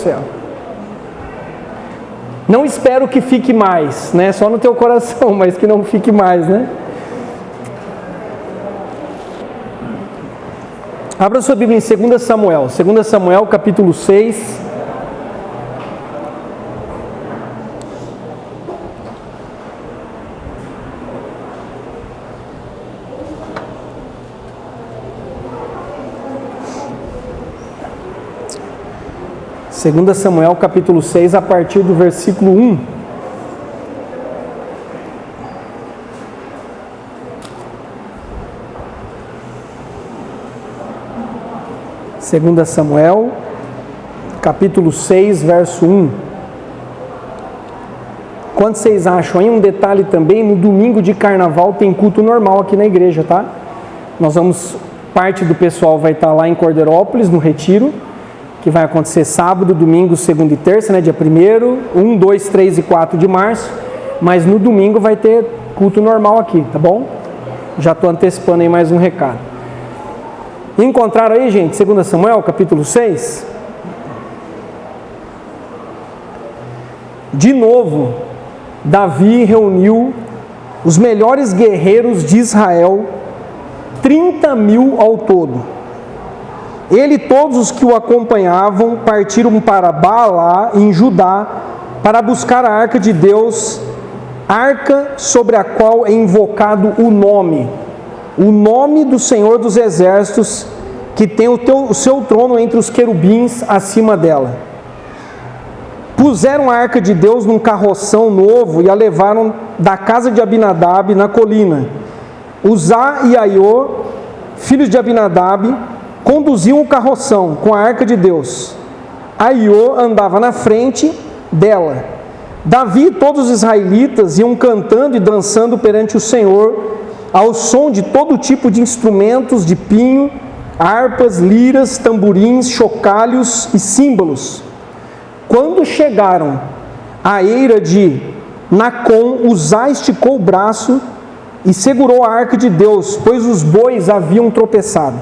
céu. Não espero que fique mais, né? Só no teu coração, mas que não fique mais, né? Abra sua Bíblia em 2 Samuel. 2 Samuel, capítulo 6. Segunda Samuel, capítulo 6, a partir do versículo 1. Segunda Samuel, capítulo 6, verso 1. Quanto vocês acham? Aí um detalhe também, no domingo de carnaval tem culto normal aqui na igreja, tá? Parte do pessoal vai estar lá em Cordeirópolis, no retiro, que vai acontecer sábado, domingo, segunda e terça, né? Dia 1º, 1, 2, 3 e 4 de março. Mas no domingo vai ter culto normal aqui, tá bom? Já estou antecipando aí mais um recado. Encontraram aí, gente, 2 Samuel, capítulo 6? De novo, Davi reuniu os melhores guerreiros de Israel, 30.000 ao todo. Ele e todos os que o acompanhavam partiram para Baalá, em Judá, para buscar a arca de Deus, arca sobre a qual é invocado o nome do Senhor dos Exércitos, que tem o seu trono entre os querubins acima dela. Puseram a arca de Deus num carroção novo e a levaram da casa de Abinadab na colina. Uzá e Aiô, filhos de Abinadab, conduziam o carroção com a arca de Deus. Aiô andava na frente dela. Davi e todos os israelitas iam cantando e dançando perante o Senhor, ao som de todo tipo de instrumentos de pinho, harpas, liras, tamborins, chocalhos e símbolos. Quando chegaram à eira de Nacon, Uzá esticou o braço e segurou a arca de Deus, pois os bois haviam tropeçado.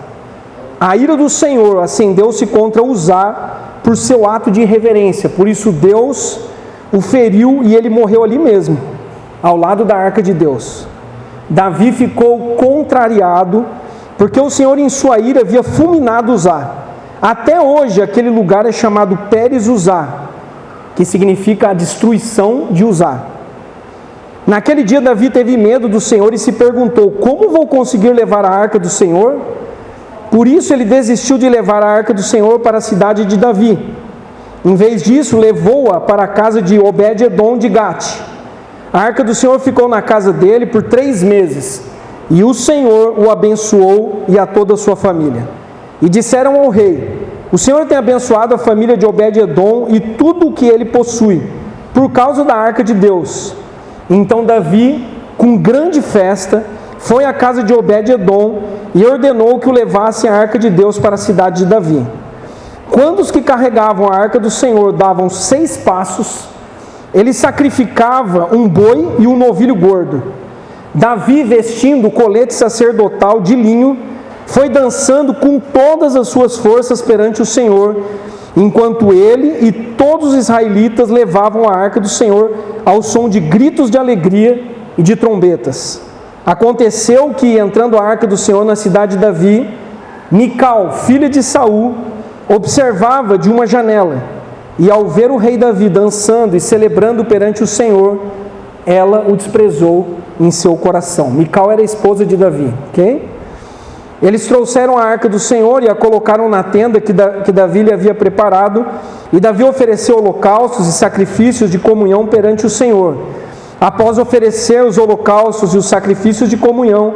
A ira do Senhor acendeu-se contra Uzá por seu ato de irreverência. Por isso Deus o feriu e ele morreu ali mesmo, ao lado da arca de Deus. Davi ficou contrariado, porque o Senhor em sua ira havia fulminado Uzá. Até hoje aquele lugar é chamado Pérez Uzá, que significa a destruição de Uzá. Naquele dia Davi teve medo do Senhor e se perguntou: como vou conseguir levar a arca do Senhor? Por isso ele desistiu de levar a arca do Senhor para a cidade de Davi. Em vez disso, levou-a para a casa de Obed-edom de Gate. A arca do Senhor ficou na casa dele por 3 meses, e o Senhor o abençoou e a toda a sua família. E disseram ao rei: o Senhor tem abençoado a família de Obed-edom e tudo o que ele possui, por causa da arca de Deus. Então Davi, com grande festa, foi à casa de Obed-edom e ordenou que o levassem a arca de Deus para a cidade de Davi. Quando os que carregavam a arca do Senhor davam 6 passos, ele sacrificava um boi e um novilho gordo. Davi, vestindo o colete sacerdotal de linho, foi dançando com todas as suas forças perante o Senhor, enquanto ele e todos os israelitas levavam a arca do Senhor ao som de gritos de alegria e de trombetas. Aconteceu que, entrando a arca do Senhor na cidade de Davi, Mical, filha de Saul, observava de uma janela, e ao ver o rei Davi dançando e celebrando perante o Senhor, ela o desprezou em seu coração. Mical era a esposa de Davi, ok? Eles trouxeram a arca do Senhor e a colocaram na tenda que Davi lhe havia preparado, e Davi ofereceu holocaustos e sacrifícios de comunhão perante o Senhor. Após oferecer os holocaustos e os sacrifícios de comunhão,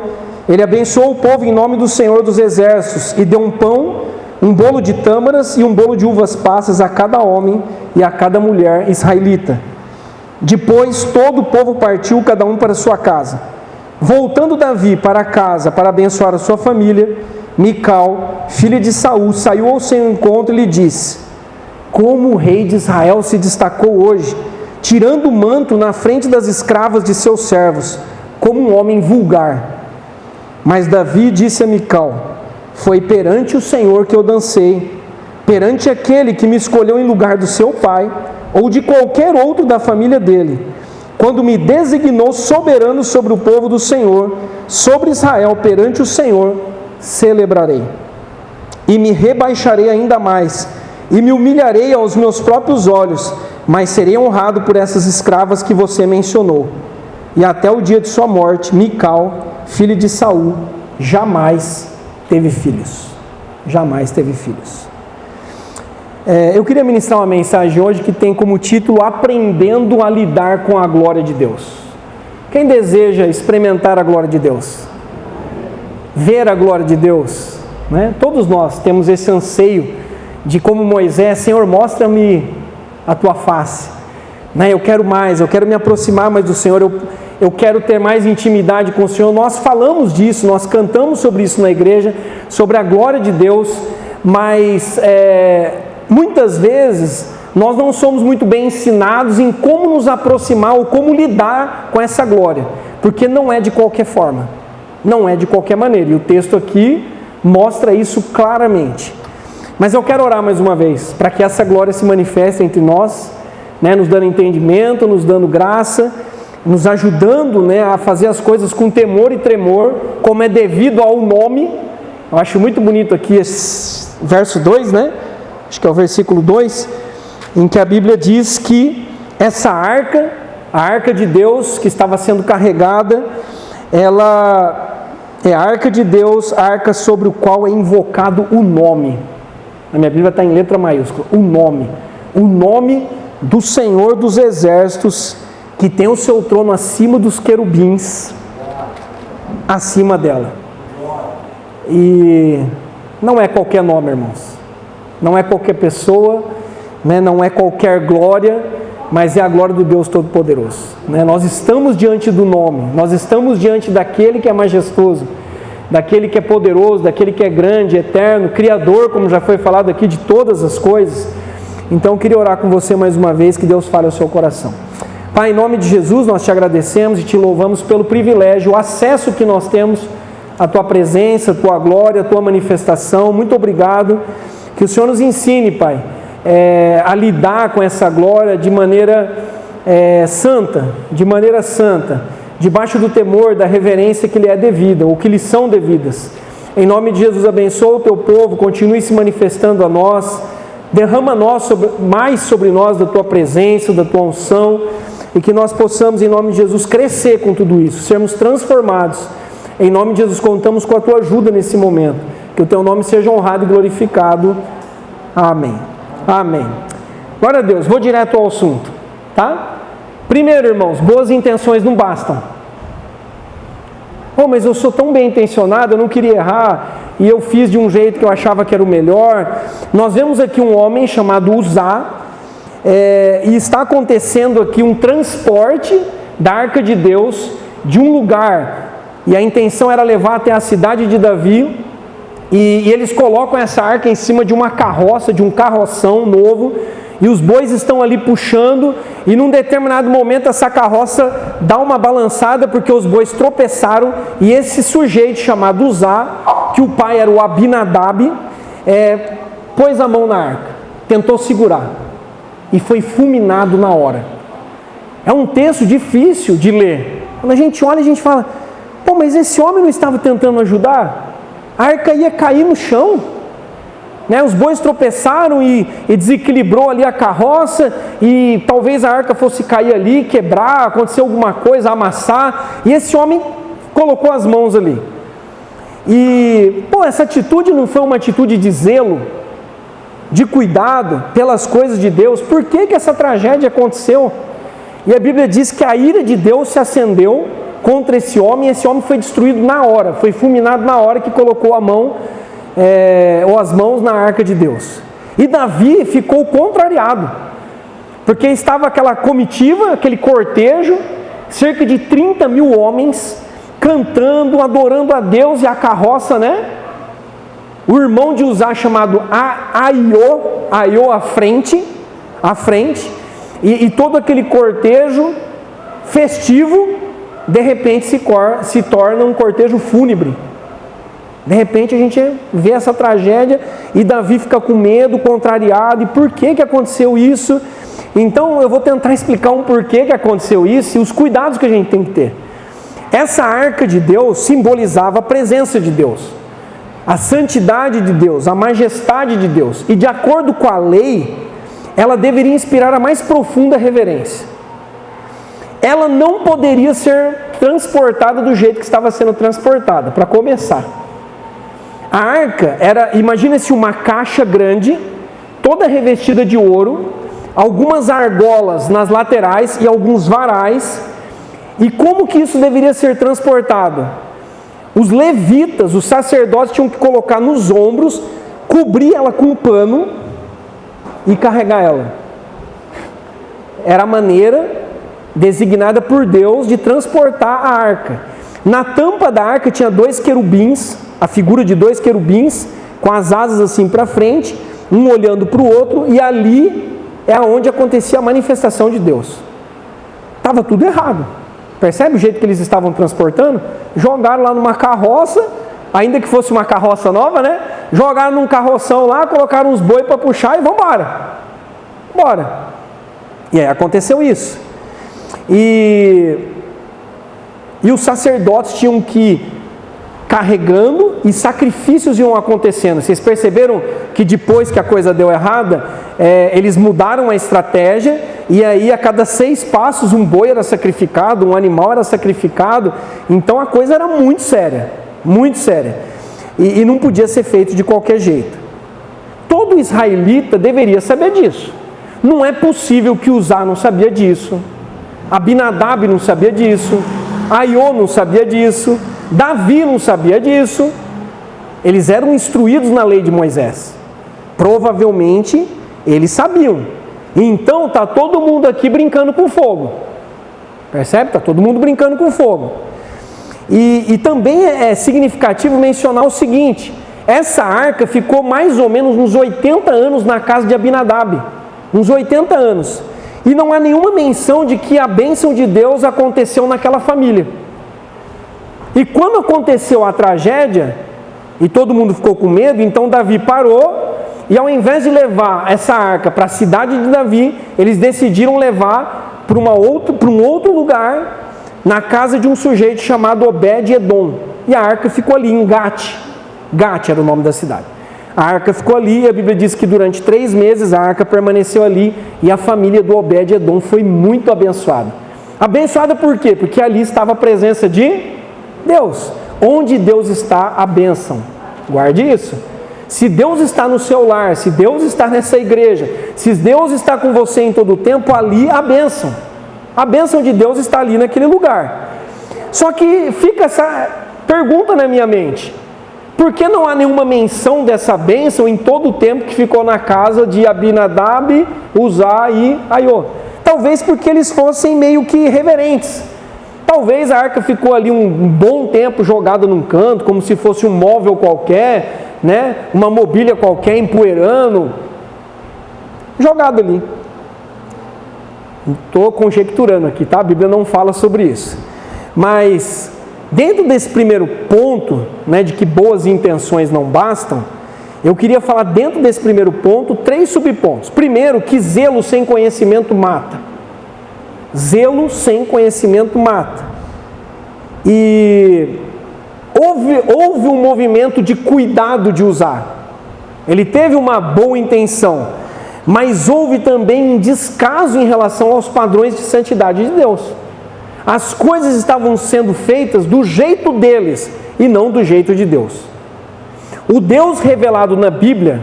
ele abençoou o povo em nome do Senhor dos Exércitos e deu um pão, um bolo de tâmaras e um bolo de uvas passas a cada homem e a cada mulher israelita. Depois todo o povo partiu, cada um para sua casa. Voltando Davi para casa para abençoar a sua família, Mical, filha de Saul, saiu ao seu encontro e lhe disse: como o rei de Israel se destacou hoje, tirando o manto na frente das escravas de seus servos, como um homem vulgar. Mas Davi disse a Mical: foi perante o Senhor que eu dancei, perante aquele que me escolheu em lugar do seu pai, ou de qualquer outro da família dele, quando me designou soberano sobre o povo do Senhor, sobre Israel, perante o Senhor, celebrarei. E me rebaixarei ainda mais, e me humilharei aos meus próprios olhos, mas serei honrado por essas escravas que você mencionou. E até o dia de sua morte, Mical, filha de Saul, jamais teve filhos. Jamais teve filhos. Eu queria ministrar uma mensagem hoje que tem como título Aprendendo a lidar com a glória de Deus. Quem deseja experimentar a glória de Deus? Ver a glória de Deus, né? Todos nós temos esse anseio de, como Moisés, Senhor, mostra-me a tua face, né? Eu quero mais, eu quero me aproximar mais do Senhor, eu quero ter mais intimidade com o Senhor. Nós falamos disso, nós cantamos sobre isso na igreja, sobre a glória de Deus, mas muitas vezes nós não somos muito bem ensinados em como nos aproximar ou como lidar com essa glória, porque não é de qualquer forma, não é de qualquer maneira, e o texto aqui mostra isso claramente. Mas eu quero orar mais uma vez, para que essa glória se manifeste entre nós, né, nos dando entendimento, nos dando graça, nos ajudando, né, a fazer as coisas com temor e tremor, como é devido ao nome. Eu acho muito bonito aqui esse verso 2, né? Acho que é o versículo 2, em que a Bíblia diz que essa arca, a arca de Deus que estava sendo carregada, ela é a arca de Deus, a arca sobre o qual é invocado o nome. A minha Bíblia está em letra maiúscula, o nome do Senhor dos Exércitos, que tem o seu trono acima dos querubins, acima dela. E não é qualquer nome, irmãos, não é qualquer pessoa, né? Não é qualquer glória, mas é a glória do Deus Todo-Poderoso, né? Nós estamos diante do nome, nós estamos diante daquele que é majestoso, daquele que é poderoso, daquele que é grande, eterno, criador, como já foi falado aqui, de todas as coisas. Então eu queria orar com você mais uma vez, que Deus fale ao seu coração. Pai, em nome de Jesus, nós te agradecemos e te louvamos pelo privilégio, o acesso que nós temos à tua presença, à tua glória, à tua manifestação. Muito obrigado. Que o Senhor nos ensine, Pai, a lidar com essa glória de maneira santa, debaixo do temor, da reverência que lhe é devida, ou que lhe são devidas. Em nome de Jesus, abençoa o teu povo, continue se manifestando a nós, derrama mais sobre nós da tua presença, da tua unção, e que nós possamos, em nome de Jesus, crescer com tudo isso, sermos transformados. Em nome de Jesus, contamos com a tua ajuda nesse momento. Que o teu nome seja honrado e glorificado. Amém. Amém. Glória a Deus. Vou direto ao assunto, tá? Primeiro, irmãos, boas intenções não bastam. Mas eu sou tão bem intencionado, eu não queria errar, e eu fiz de um jeito que eu achava que era o melhor. Nós vemos aqui um homem chamado Uzá, e está acontecendo aqui um transporte da arca de Deus de um lugar, e a intenção era levar até a cidade de Davi, e eles colocam essa arca em cima de uma carroça, de um carroção novo, e os bois estão ali puxando, e num determinado momento essa carroça dá uma balançada, porque os bois tropeçaram, e esse sujeito chamado Uzá, que o pai era o Abinadab, pôs a mão na arca, tentou segurar, e foi fulminado na hora. É um texto difícil de ler. Quando a gente olha, a gente fala, mas esse homem não estava tentando ajudar? A arca ia cair no chão, né? Os bois tropeçaram e desequilibrou ali a carroça, e talvez a arca fosse cair ali, quebrar, acontecer alguma coisa, amassar, e esse homem colocou as mãos ali. E, essa atitude não foi uma atitude de zelo, de cuidado pelas coisas de Deus? Por que essa tragédia aconteceu? E a Bíblia diz que a ira de Deus se acendeu contra esse homem, e esse homem foi destruído na hora, foi fulminado na hora que colocou a mão, ou as mãos na arca de Deus. E Davi ficou contrariado, porque estava aquela comitiva, aquele cortejo, cerca de 30 mil homens, cantando, adorando a Deus, e a carroça, né? O irmão de Uzá, chamado Aiô à frente, e todo aquele cortejo festivo, de repente se torna um cortejo fúnebre. De repente a gente vê essa tragédia e Davi fica com medo, contrariado, e por que aconteceu isso? Então eu vou tentar explicar um porquê que aconteceu isso e os cuidados que a gente tem que ter. Essa arca de Deus simbolizava a presença de Deus, a santidade de Deus, a majestade de Deus, e de acordo com a lei, ela deveria inspirar a mais profunda reverência. Ela não poderia ser transportada do jeito que estava sendo transportada, para começar. A arca era, imagina-se uma caixa grande, toda revestida de ouro, algumas argolas nas laterais e alguns varais. E como que isso deveria ser transportado? Os levitas, os sacerdotes, tinham que colocar nos ombros, cobrir ela com um pano e carregar ela. Era a maneira designada por Deus de transportar a arca. Na tampa da arca tinha 2 querubins, a figura de 2 querubins, com as asas assim para frente, um olhando para o outro, e ali é onde acontecia a manifestação de Deus. Estava tudo errado. Percebe o jeito que eles estavam transportando? Jogaram lá numa carroça, ainda que fosse uma carroça nova, né? Jogaram num carroção lá, colocaram uns boi para puxar e vamos embora. Bora. E aí aconteceu isso. E os sacerdotes tinham que ir carregando e sacrifícios iam acontecendo. Vocês perceberam que depois que a coisa deu errada, eles mudaram a estratégia e aí a cada 6 passos um boi era sacrificado, um animal era sacrificado. Então a coisa era muito séria, muito séria. E não podia ser feito de qualquer jeito. Todo israelita deveria saber disso. Não é possível que Uzá não sabia disso, Abinadab não sabia disso, Aiô não sabia disso, Davi não sabia disso. Eles eram instruídos na lei de Moisés. Provavelmente eles sabiam. Então está todo mundo aqui brincando com fogo. Percebe? Está todo mundo brincando com fogo. E também é significativo mencionar o seguinte: essa arca ficou mais ou menos uns 80 anos na casa de Abinadab. Uns 80 anos. E não há nenhuma menção de que a bênção de Deus aconteceu naquela família. E quando aconteceu a tragédia, e todo mundo ficou com medo, então Davi parou, e ao invés de levar essa arca para a cidade de Davi, eles decidiram levar para um outro lugar, na casa de um sujeito chamado Obed-Edom. E a arca ficou ali em Gate. Gate era o nome da cidade. A arca ficou ali, e a Bíblia diz que durante 3 meses a arca permaneceu ali, e a família do Obed-Edom foi muito abençoada. Abençoada por quê? Porque ali estava a presença de Deus. Onde Deus está, a bênção. Guarde isso. Se Deus está no seu lar, se Deus está nessa igreja, se Deus está com você em todo o tempo, ali a bênção. A bênção de Deus está ali naquele lugar. Só que fica essa pergunta na minha mente: por que não há nenhuma menção dessa bênção em todo o tempo que ficou na casa de Abinadab, Uzá e Aiô? Talvez porque eles fossem meio que reverentes. Talvez a arca ficou ali um bom tempo jogada num canto, como se fosse um móvel qualquer, né? Uma mobília qualquer, empoeirando, jogado ali. Estou conjecturando aqui, tá? A Bíblia não fala sobre isso. Mas dentro desse primeiro ponto, né, de que boas intenções não bastam, eu queria falar dentro desse primeiro ponto 3 subpontos. Primeiro, que zelo sem conhecimento mata. Zelo sem conhecimento mata. E houve um movimento de cuidado de Uzá. Ele teve uma boa intenção, mas houve também um descaso em relação aos padrões de santidade de Deus. As coisas estavam sendo feitas do jeito deles e não do jeito de Deus. O Deus revelado na Bíblia,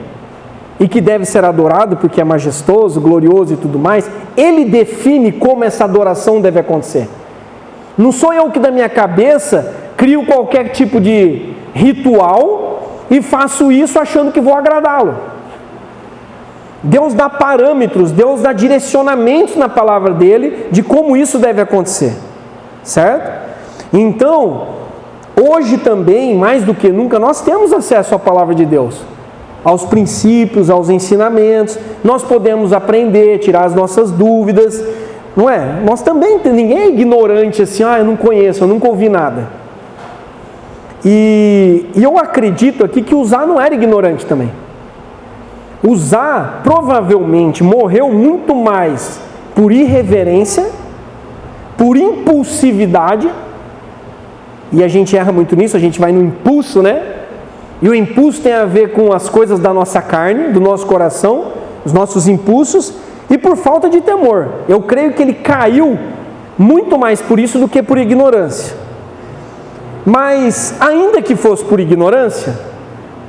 e que deve ser adorado porque é majestoso, glorioso e tudo mais, Ele define como essa adoração deve acontecer. Não sou eu que da minha cabeça crio qualquer tipo de ritual e faço isso achando que vou agradá-lo. Deus dá parâmetros, Deus dá direcionamentos na palavra dele de como isso deve acontecer, certo? Então, hoje também, mais do que nunca, nós temos acesso à palavra de Deus, aos princípios, aos ensinamentos. Nós podemos aprender, tirar as nossas dúvidas, não é? Nós também, ninguém é ignorante assim, eu não conheço, eu nunca ouvi nada. E eu acredito aqui que Uzá não era ignorante também. Uzá provavelmente morreu muito mais por irreverência, por impulsividade, e a gente erra muito nisso, a gente vai no impulso, né? E o impulso tem a ver com as coisas da nossa carne, do nosso coração, os nossos impulsos, e por falta de temor. Eu creio que ele caiu muito mais por isso do que por ignorância. Mas, ainda que fosse por ignorância,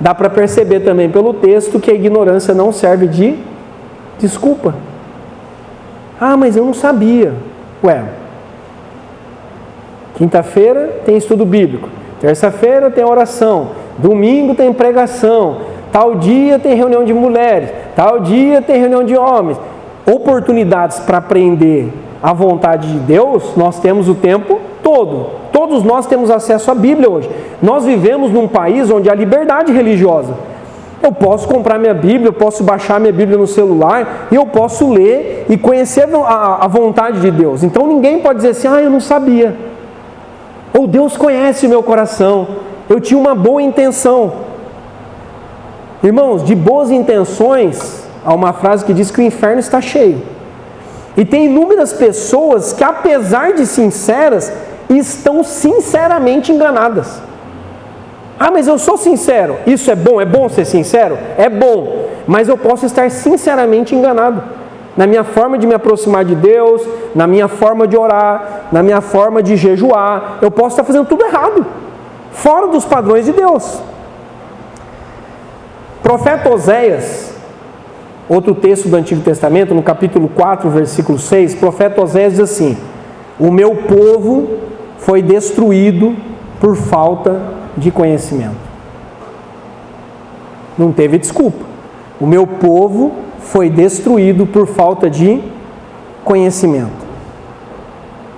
dá para perceber também pelo texto que a ignorância não serve de desculpa. Ah, mas eu não sabia. Ué, quinta-feira tem estudo bíblico, terça-feira tem oração, domingo tem pregação, tal dia tem reunião de mulheres, tal dia tem reunião de homens. Oportunidades para aprender a vontade de Deus, nós temos o tempo todo. Todos nós temos acesso à Bíblia hoje. Nós vivemos num país onde há liberdade religiosa. Eu posso comprar minha Bíblia, eu posso baixar minha Bíblia no celular e eu posso ler e conhecer a vontade de Deus. Então ninguém pode dizer assim, eu não sabia. Ou Deus conhece o meu coração, eu tinha uma boa intenção. Irmãos, de boas intenções, há uma frase que diz que o inferno está cheio. E tem inúmeras pessoas que, apesar de sinceras, estão sinceramente enganadas. Ah, mas eu sou sincero. Isso é bom? É bom ser sincero? É bom. Mas eu posso estar sinceramente enganado. Na minha forma de me aproximar de Deus, na minha forma de orar, na minha forma de jejuar. Eu posso estar fazendo tudo errado. Fora dos padrões de Deus. Profeta Oséias, outro texto do Antigo Testamento, no capítulo 4, versículo 6, o profeta Oséias diz assim: o meu povo foi destruído por falta de conhecimento. Não teve desculpa. O meu povo foi destruído por falta de conhecimento.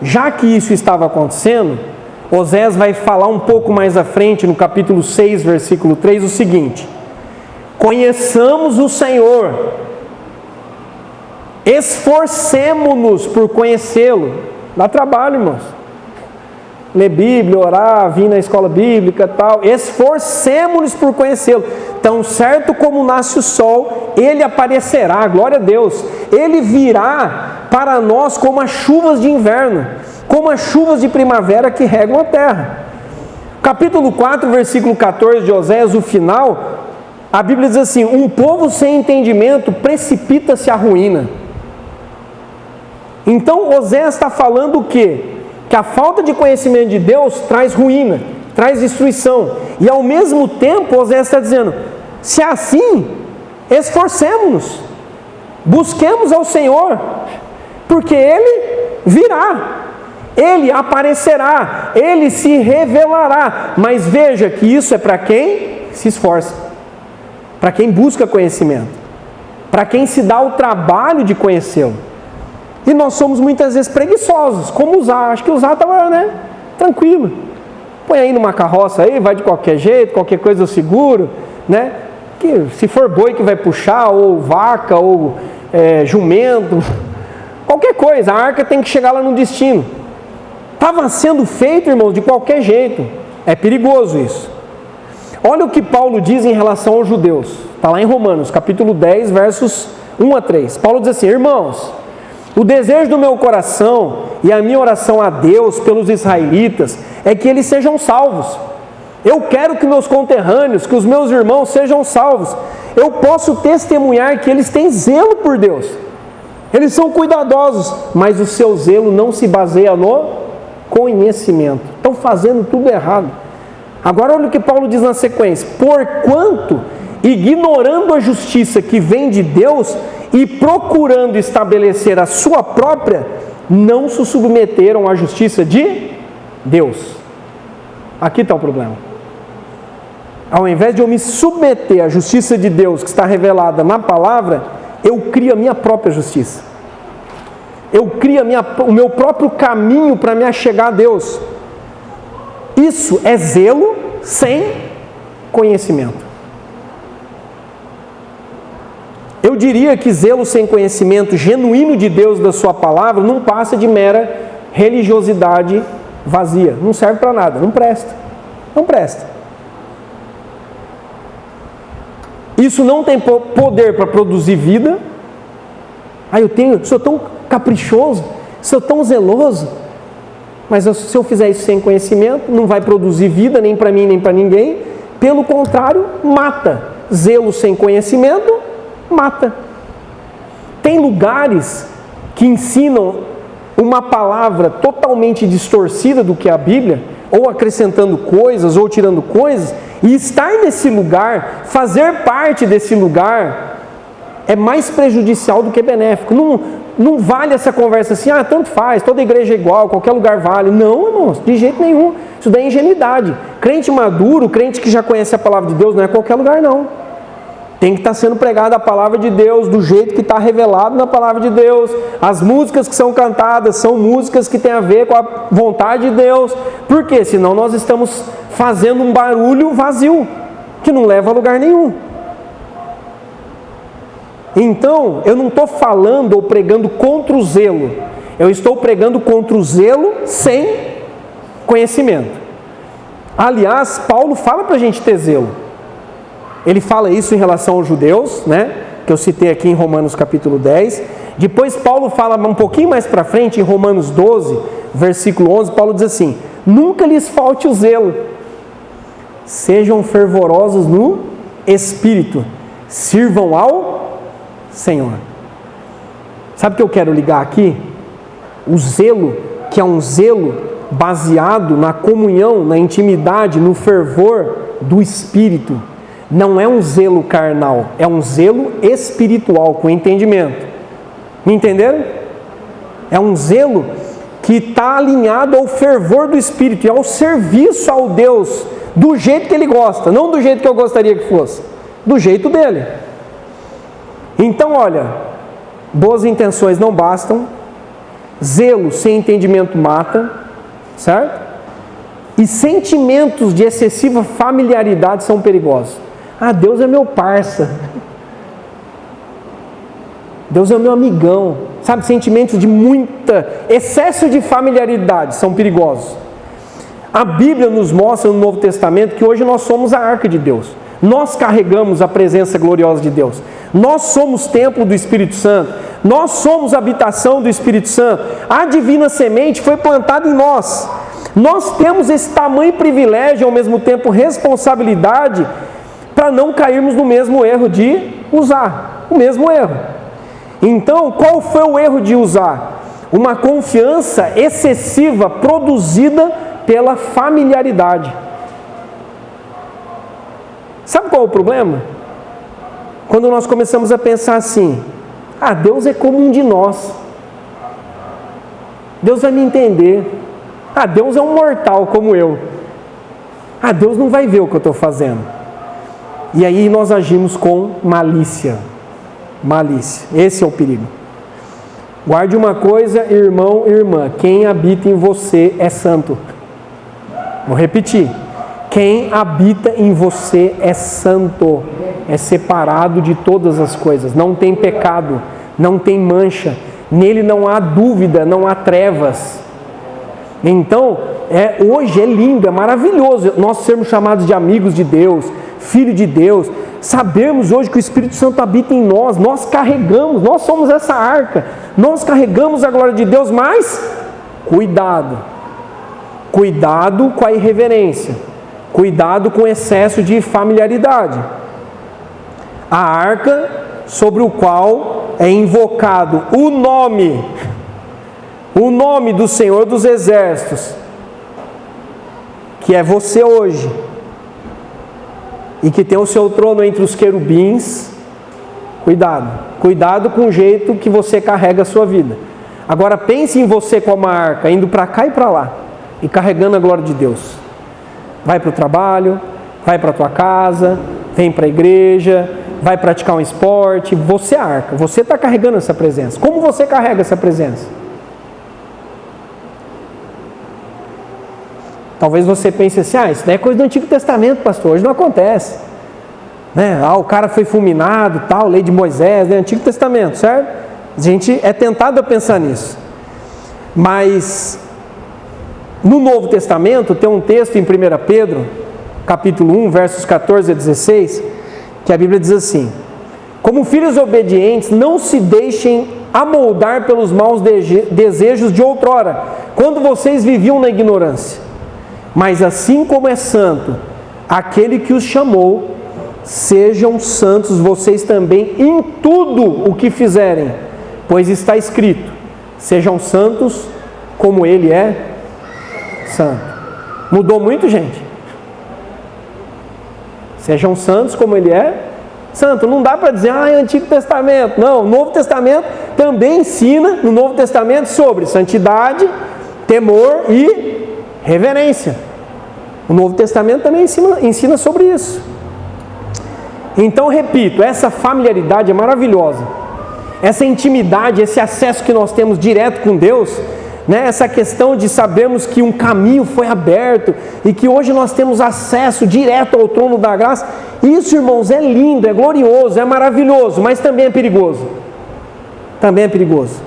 Já que isso estava acontecendo, Oséias vai falar um pouco mais à frente, no capítulo 6, versículo 3, o seguinte: conheçamos o Senhor, esforcemo-nos por conhecê-lo. Dá trabalho, irmãos. Ler Bíblia, orar, vir na escola bíblica e tal. Esforcemo-nos por conhecê-lo. Tão certo como nasce o sol, ele aparecerá, glória a Deus. Ele virá para nós como as chuvas de inverno, como as chuvas de primavera que regam a terra. Capítulo 4, versículo 14 de Oséias, o final, a Bíblia diz assim: um povo sem entendimento precipita-se à ruína. Então Oséias está falando o quê? Que a falta de conhecimento de Deus traz ruína, traz destruição. E ao mesmo tempo Oséias está dizendo: se é assim, esforcemo-nos, busquemos ao Senhor, porque Ele virá, Ele aparecerá, Ele se revelará. Mas veja que isso é para quem se esforça, para quem busca conhecimento, para quem se dá o trabalho de conhecê-lo. E nós somos muitas vezes preguiçosos, como Uzá. Acho que Uzá estava, tranquilo. Põe aí numa carroça aí, vai de qualquer jeito, qualquer coisa eu seguro, Que se for boi que vai puxar, ou vaca, ou jumento, qualquer coisa, a arca tem que chegar lá no destino. Estava sendo feito, irmãos, de qualquer jeito. É perigoso isso. Olha o que Paulo diz em relação aos judeus. Está lá em Romanos, capítulo 10, versos 1 a 3. Paulo diz assim: irmãos, o desejo do meu coração e a minha oração a Deus pelos israelitas é que eles sejam salvos. Eu quero que meus conterrâneos, que os meus irmãos sejam salvos. Eu posso testemunhar que eles têm zelo por Deus. Eles são cuidadosos, mas o seu zelo não se baseia no conhecimento. Estão fazendo tudo errado. Agora olha o que Paulo diz na sequência: porquanto, ignorando a justiça que vem de Deus e procurando estabelecer a sua própria, não se submeteram à justiça de Deus. Aqui está o problema. Ao invés de eu me submeter à justiça de Deus que está revelada na palavra, eu crio a minha própria justiça. Eu crio o meu próprio caminho para me achegar a Deus. Isso é zelo sem conhecimento. Eu diria que zelo sem conhecimento genuíno de Deus, da sua palavra, não passa de mera religiosidade vazia. Não serve para nada, não presta. Não presta. Isso não tem poder para produzir vida. Sou tão caprichoso, sou tão zeloso, mas se eu fizer isso sem conhecimento, não vai produzir vida nem para mim nem para ninguém. Pelo contrário, mata. Zelo sem conhecimento, mata. Tem lugares que ensinam uma palavra totalmente distorcida do que é a Bíblia, ou acrescentando coisas, ou tirando coisas, e estar nesse lugar, fazer parte desse lugar, é mais prejudicial do que benéfico. Não vale essa conversa assim, tanto faz, toda igreja é igual, qualquer lugar vale. Não, irmãos, de jeito nenhum. Isso daí é ingenuidade. Crente maduro, crente que já conhece a palavra de Deus, não é qualquer lugar não. Tem que estar sendo pregada a palavra de Deus do jeito que está revelado na palavra de Deus. As músicas que são cantadas são músicas que têm a ver com a vontade de Deus. Por quê? Senão nós estamos fazendo um barulho vazio, que não leva a lugar nenhum. Então, eu não estou falando ou pregando contra o zelo. Eu estou pregando contra o zelo sem conhecimento. Aliás, Paulo fala para a gente ter zelo. Ele fala isso em relação aos judeus, né? Que eu citei aqui em Romanos capítulo 10. Depois Paulo fala um pouquinho mais para frente, em Romanos 12, versículo 11, Paulo diz assim: nunca lhes falte o zelo. Sejam fervorosos no Espírito. Sirvam ao Senhor. Sabe o que eu quero ligar aqui? O zelo, que é um zelo baseado na comunhão, na intimidade, no fervor do Espírito. Não é um zelo carnal, é um zelo espiritual, com entendimento. Me entenderam? É um zelo que está alinhado ao fervor do Espírito e ao serviço ao Deus, do jeito que Ele gosta, não do jeito que eu gostaria que fosse, do jeito dele. Então, olha, boas intenções não bastam, zelo sem entendimento mata, certo? E sentimentos de excessiva familiaridade são perigosos. Deus é meu parça, Deus é meu amigão, sabe? Sentimentos de excesso de familiaridade são perigosos. A Bíblia nos mostra no Novo Testamento que hoje nós somos a arca de Deus. Nós carregamos a presença gloriosa de Deus. Nós somos templo do Espírito Santo. Nós somos a habitação do Espírito Santo. A divina semente foi plantada em nós. Nós temos esse tamanho privilégio, ao mesmo tempo responsabilidade, para não cairmos no mesmo erro de usar. O mesmo erro. Então, qual foi o erro de usar? Uma confiança excessiva produzida pela familiaridade. Sabe qual é o problema? Quando nós começamos a pensar assim: Deus é como um de nós, Deus vai me entender, Deus é um mortal como eu, Deus não vai ver o que eu estou fazendo. E aí nós agimos com malícia. Esse é o perigo. Guarde uma coisa, irmão e irmã: quem habita em você é santo. Vou repetir: quem habita em você é santo, é separado de todas as coisas, não tem pecado, não tem mancha, nele não há dúvida, não há trevas. Então, hoje é lindo, é maravilhoso nós sermos chamados de amigos de Deus, filho de Deus, sabemos hoje que o Espírito Santo habita em nós, nós carregamos, nós somos essa arca, nós carregamos a glória de Deus, mas cuidado com a irreverência, cuidado com o excesso de familiaridade. A arca sobre o qual é invocado o nome do Senhor dos Exércitos, que é você hoje, e que tem o seu trono entre os querubins. Cuidado com o jeito que você carrega a sua vida. Agora pense em você como a arca, indo para cá e para lá, e carregando a glória de Deus. Vai para o trabalho, vai para a tua casa, vem para a igreja, vai praticar um esporte. Você é a arca, você está carregando essa presença. Como você carrega essa presença? Talvez você pense assim: isso daí é coisa do Antigo Testamento, pastor, hoje não acontece, né? O cara foi fulminado, tal, lei de Moisés, né? Antigo Testamento, certo? A gente é tentado a pensar nisso. Mas no Novo Testamento tem um texto em 1 Pedro, capítulo 1, versos 14 a 16, que a Bíblia diz assim: como filhos obedientes, não se deixem amoldar pelos maus desejos de outrora, quando vocês viviam na ignorância. Mas assim como é santo aquele que os chamou, sejam santos vocês também em tudo o que fizerem, pois está escrito: sejam santos como Ele é santo. Mudou muito, gente? Sejam santos como Ele é santo. Não dá para dizer, é Antigo Testamento. Não, o Novo Testamento também ensina, no Novo Testamento, sobre santidade, temor e reverência. O Novo Testamento também ensina sobre isso. Então, repito, essa familiaridade é maravilhosa. Essa intimidade, esse acesso que nós temos direto com Deus, né? Essa questão de sabermos que um caminho foi aberto e que hoje nós temos acesso direto ao trono da graça. Isso, irmãos, é lindo, é glorioso, é maravilhoso, mas também é perigoso. Também é perigoso.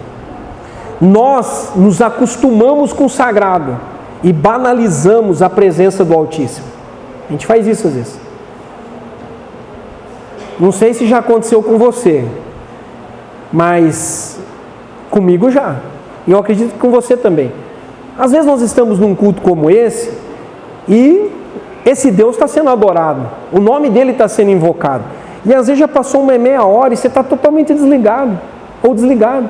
Nós nos acostumamos com o sagrado e banalizamos a presença do Altíssimo. A gente faz isso às vezes. Não sei se já aconteceu com você, mas comigo já. E eu acredito que com você também. Às vezes nós estamos num culto como esse e esse Deus está sendo adorado, o nome dele está sendo invocado. E às vezes já passou uma meia hora e você está totalmente desligado ou desligado,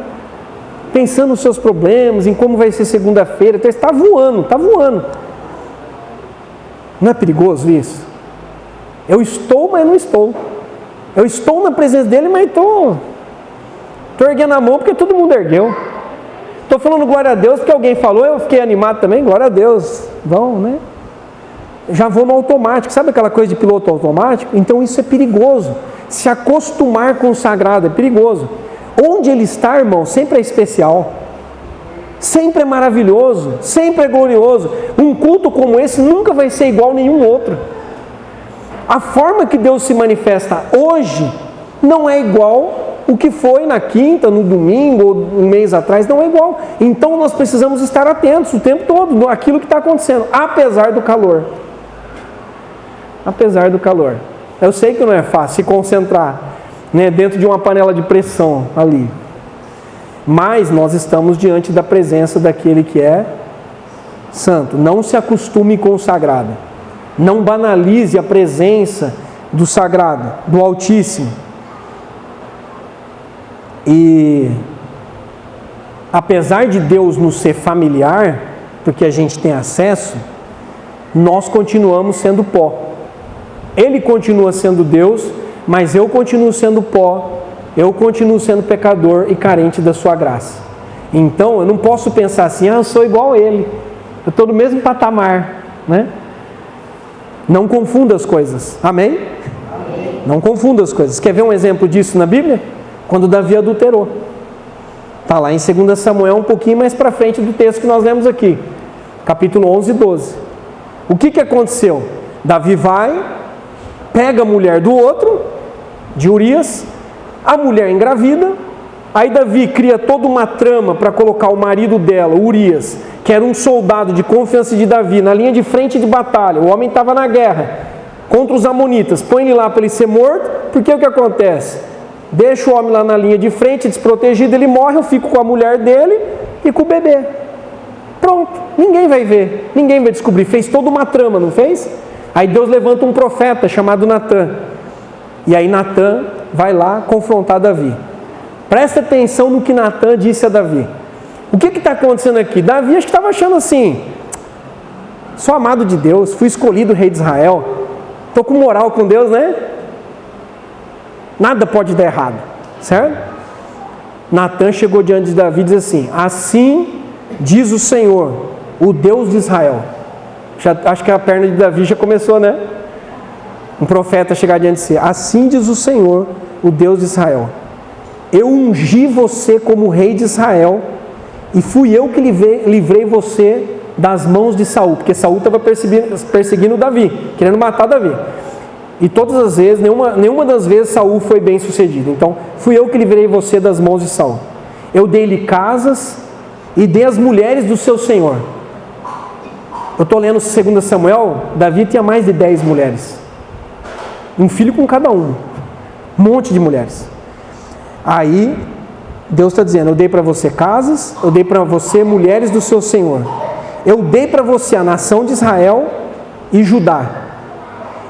pensando nos seus problemas, em como vai ser segunda-feira. Então, está voando, está voando. Não é perigoso isso? Eu estou, mas não estou. Eu estou na presença dele, mas estou erguendo a mão porque todo mundo ergueu. Estou falando glória a Deus porque alguém falou, eu fiquei animado também, glória a Deus. Vão, né? Já vou no automático. Sabe aquela coisa de piloto automático? Então isso é perigoso. Se acostumar com o sagrado é perigoso. Onde ele está, irmão, sempre é especial. Sempre é maravilhoso. Sempre é glorioso. Um culto como esse nunca vai ser igual a nenhum outro. A forma que Deus se manifesta hoje não é igual o que foi na quinta, no domingo, ou um mês atrás, não é igual. Então nós precisamos estar atentos o tempo todo àquilo que está acontecendo, apesar do calor. Apesar do calor. Eu sei que não é fácil se concentrar, né, dentro de uma panela de pressão ali. Mas nós estamos diante da presença daquele que é santo. Não se acostume com o sagrado. Não banalize a presença do sagrado, do Altíssimo. E apesar de Deus nos ser familiar, porque a gente tem acesso, nós continuamos sendo pó. Ele continua sendo Deus, mas eu continuo sendo pó, eu continuo sendo pecador e carente da sua graça. Então eu não posso pensar assim, eu sou igual a ele, eu estou no mesmo patamar, né? Não confunda as coisas, amém? Amém? Não confunda as coisas. Quer ver um exemplo disso na Bíblia? Quando Davi adulterou. Está lá em 2 Samuel, um pouquinho mais para frente do texto que nós lemos aqui. Capítulo 11 e 12. O que aconteceu? Davi vai, pega a mulher do outro, de Urias, a mulher engravida, aí Davi cria toda uma trama para colocar o marido dela, Urias, que era um soldado de confiança de Davi, na linha de frente de batalha. O homem estava na guerra contra os amonitas. Põe ele lá para ele ser morto, porque o que acontece? Deixa o homem lá na linha de frente, desprotegido, ele morre, eu fico com a mulher dele e com o bebê. Pronto, ninguém vai ver, ninguém vai descobrir. Fez toda uma trama, não fez? Aí Deus levanta um profeta chamado Natã. E aí Natã vai lá confrontar Davi. Presta atenção no que Natã disse a Davi. O que está acontecendo aqui? Davi acho que estava achando assim, sou amado de Deus, fui escolhido rei de Israel, estou com moral com Deus, né? Nada pode dar errado, certo? Natã chegou diante de Davi e diz assim: assim diz o Senhor, o Deus de Israel. Acho que a perna de Davi já começou, né? Um profeta chegar diante de si: assim diz o Senhor, o Deus de Israel, eu ungi você como rei de Israel, e fui eu que livrei você das mãos de Saul, porque Saul estava perseguindo Davi, querendo matar Davi. E todas as vezes, nenhuma das vezes Saul foi bem sucedido. Então, fui eu que livrei você das mãos de Saul. Eu dei-lhe casas e dei as mulheres do seu senhor. Eu estou lendo 2 Samuel, Davi tinha mais de 10 mulheres. Um filho com cada um. Um monte de mulheres. Aí, Deus está dizendo, eu dei para você casas, eu dei para você mulheres do seu Senhor. Eu dei para você a nação de Israel e Judá.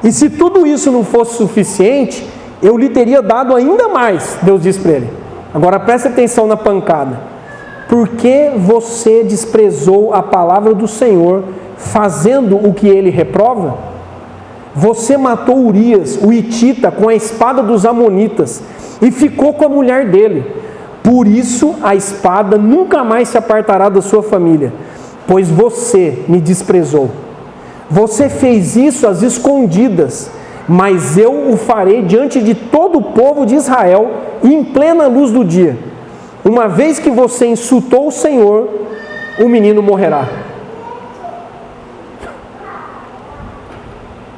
E se tudo isso não fosse suficiente, eu lhe teria dado ainda mais, Deus disse para ele. Agora preste atenção na pancada. Por que você desprezou a palavra do Senhor, fazendo o que ele reprova? Você matou Urias, o hitita, com a espada dos amonitas, e ficou com a mulher dele. Por isso a espada nunca mais se apartará da sua família, pois você me desprezou. Você fez isso às escondidas, mas eu o farei diante de todo o povo de Israel, em plena luz do dia. Uma vez que você insultou o Senhor, o menino morrerá.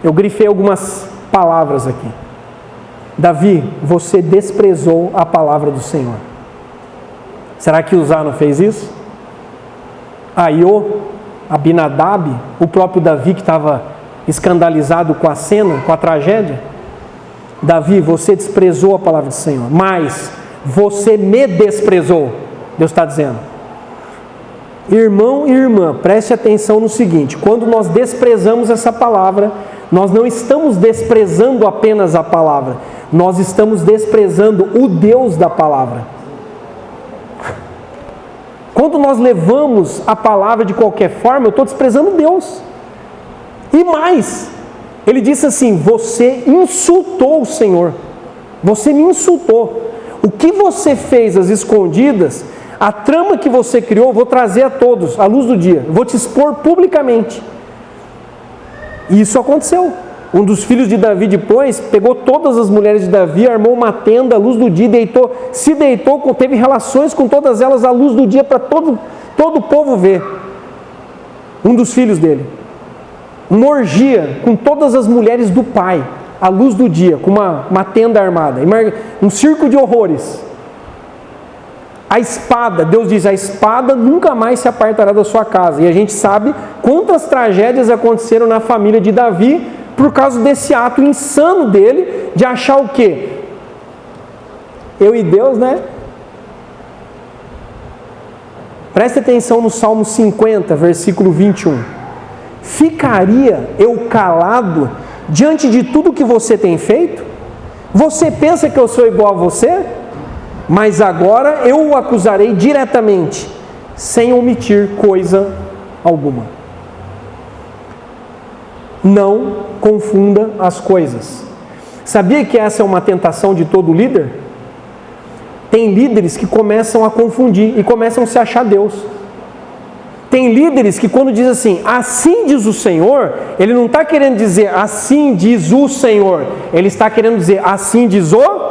Eu grifei algumas palavras aqui. Davi, você desprezou a palavra do Senhor. Será que Uzá não fez isso? Aiô, Abinadab, o próprio Davi que estava escandalizado com a cena, com a tragédia. Davi, você desprezou a palavra do Senhor, mas você me desprezou, Deus está dizendo. Irmão e irmã, preste atenção no seguinte: quando nós desprezamos essa palavra, nós não estamos desprezando apenas a palavra, nós estamos desprezando o Deus da palavra. Quando nós levamos a palavra de qualquer forma, eu estou desprezando Deus. E mais, ele disse assim: você insultou o Senhor, você me insultou. O que você fez às escondidas, a trama que você criou, eu vou trazer a todos, à luz do dia, vou te expor publicamente. E isso aconteceu. Um dos filhos de Davi depois pegou todas as mulheres de Davi, armou uma tenda à luz do dia, se deitou, teve relações com todas elas à luz do dia para todo o povo ver. Um dos filhos dele. Uma orgia com todas as mulheres do pai, à luz do dia, com uma tenda armada, um circo de horrores. A espada, Deus diz, a espada nunca mais se apartará da sua casa. E a gente sabe quantas tragédias aconteceram na família de Davi por causa desse ato insano dele de achar o quê? Eu e Deus, né? Preste atenção no Salmo 50, versículo 21. Ficaria eu calado diante de tudo que você tem feito? Você pensa que eu sou igual a você? Mas agora eu o acusarei diretamente, sem omitir coisa alguma. Não confunda as coisas. Sabia que essa é uma tentação de todo líder? Tem líderes que começam a confundir e começam a se achar Deus. Tem líderes que quando diz assim, assim diz o Senhor, ele não está querendo dizer assim diz o Senhor, ele está querendo dizer assim diz o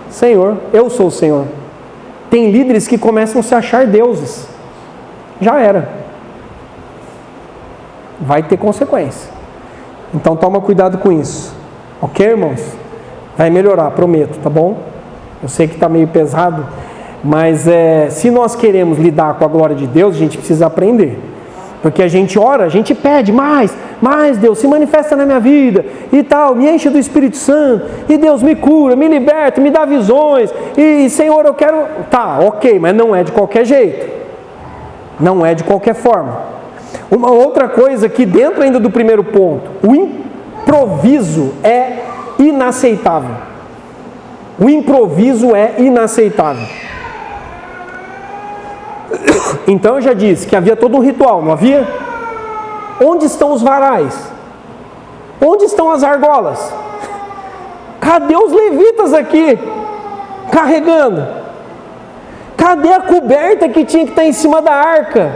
Senhor, eu sou o Senhor. Tem líderes que começam a se achar deuses. Já era. Vai ter consequência. Então toma cuidado com isso. Ok, irmãos? Vai melhorar, prometo, tá bom? Eu sei que está meio pesado, mas se nós queremos lidar com a glória de Deus, a gente precisa aprender. Porque a gente ora, a gente pede mais Deus, se manifesta na minha vida e tal, me enche do Espírito Santo, e Deus me cura, me liberta, me dá visões, e Senhor eu quero, tá, ok, mas não é de qualquer jeito, não é de qualquer forma. Uma outra coisa que dentro ainda do primeiro ponto, o improviso é inaceitável. O improviso é inaceitável. Então eu já disse que havia todo um ritual, não havia? Onde estão os varais? Onde estão as argolas? Cadê os levitas aqui? Carregando? Cadê a coberta que tinha que estar em cima da arca?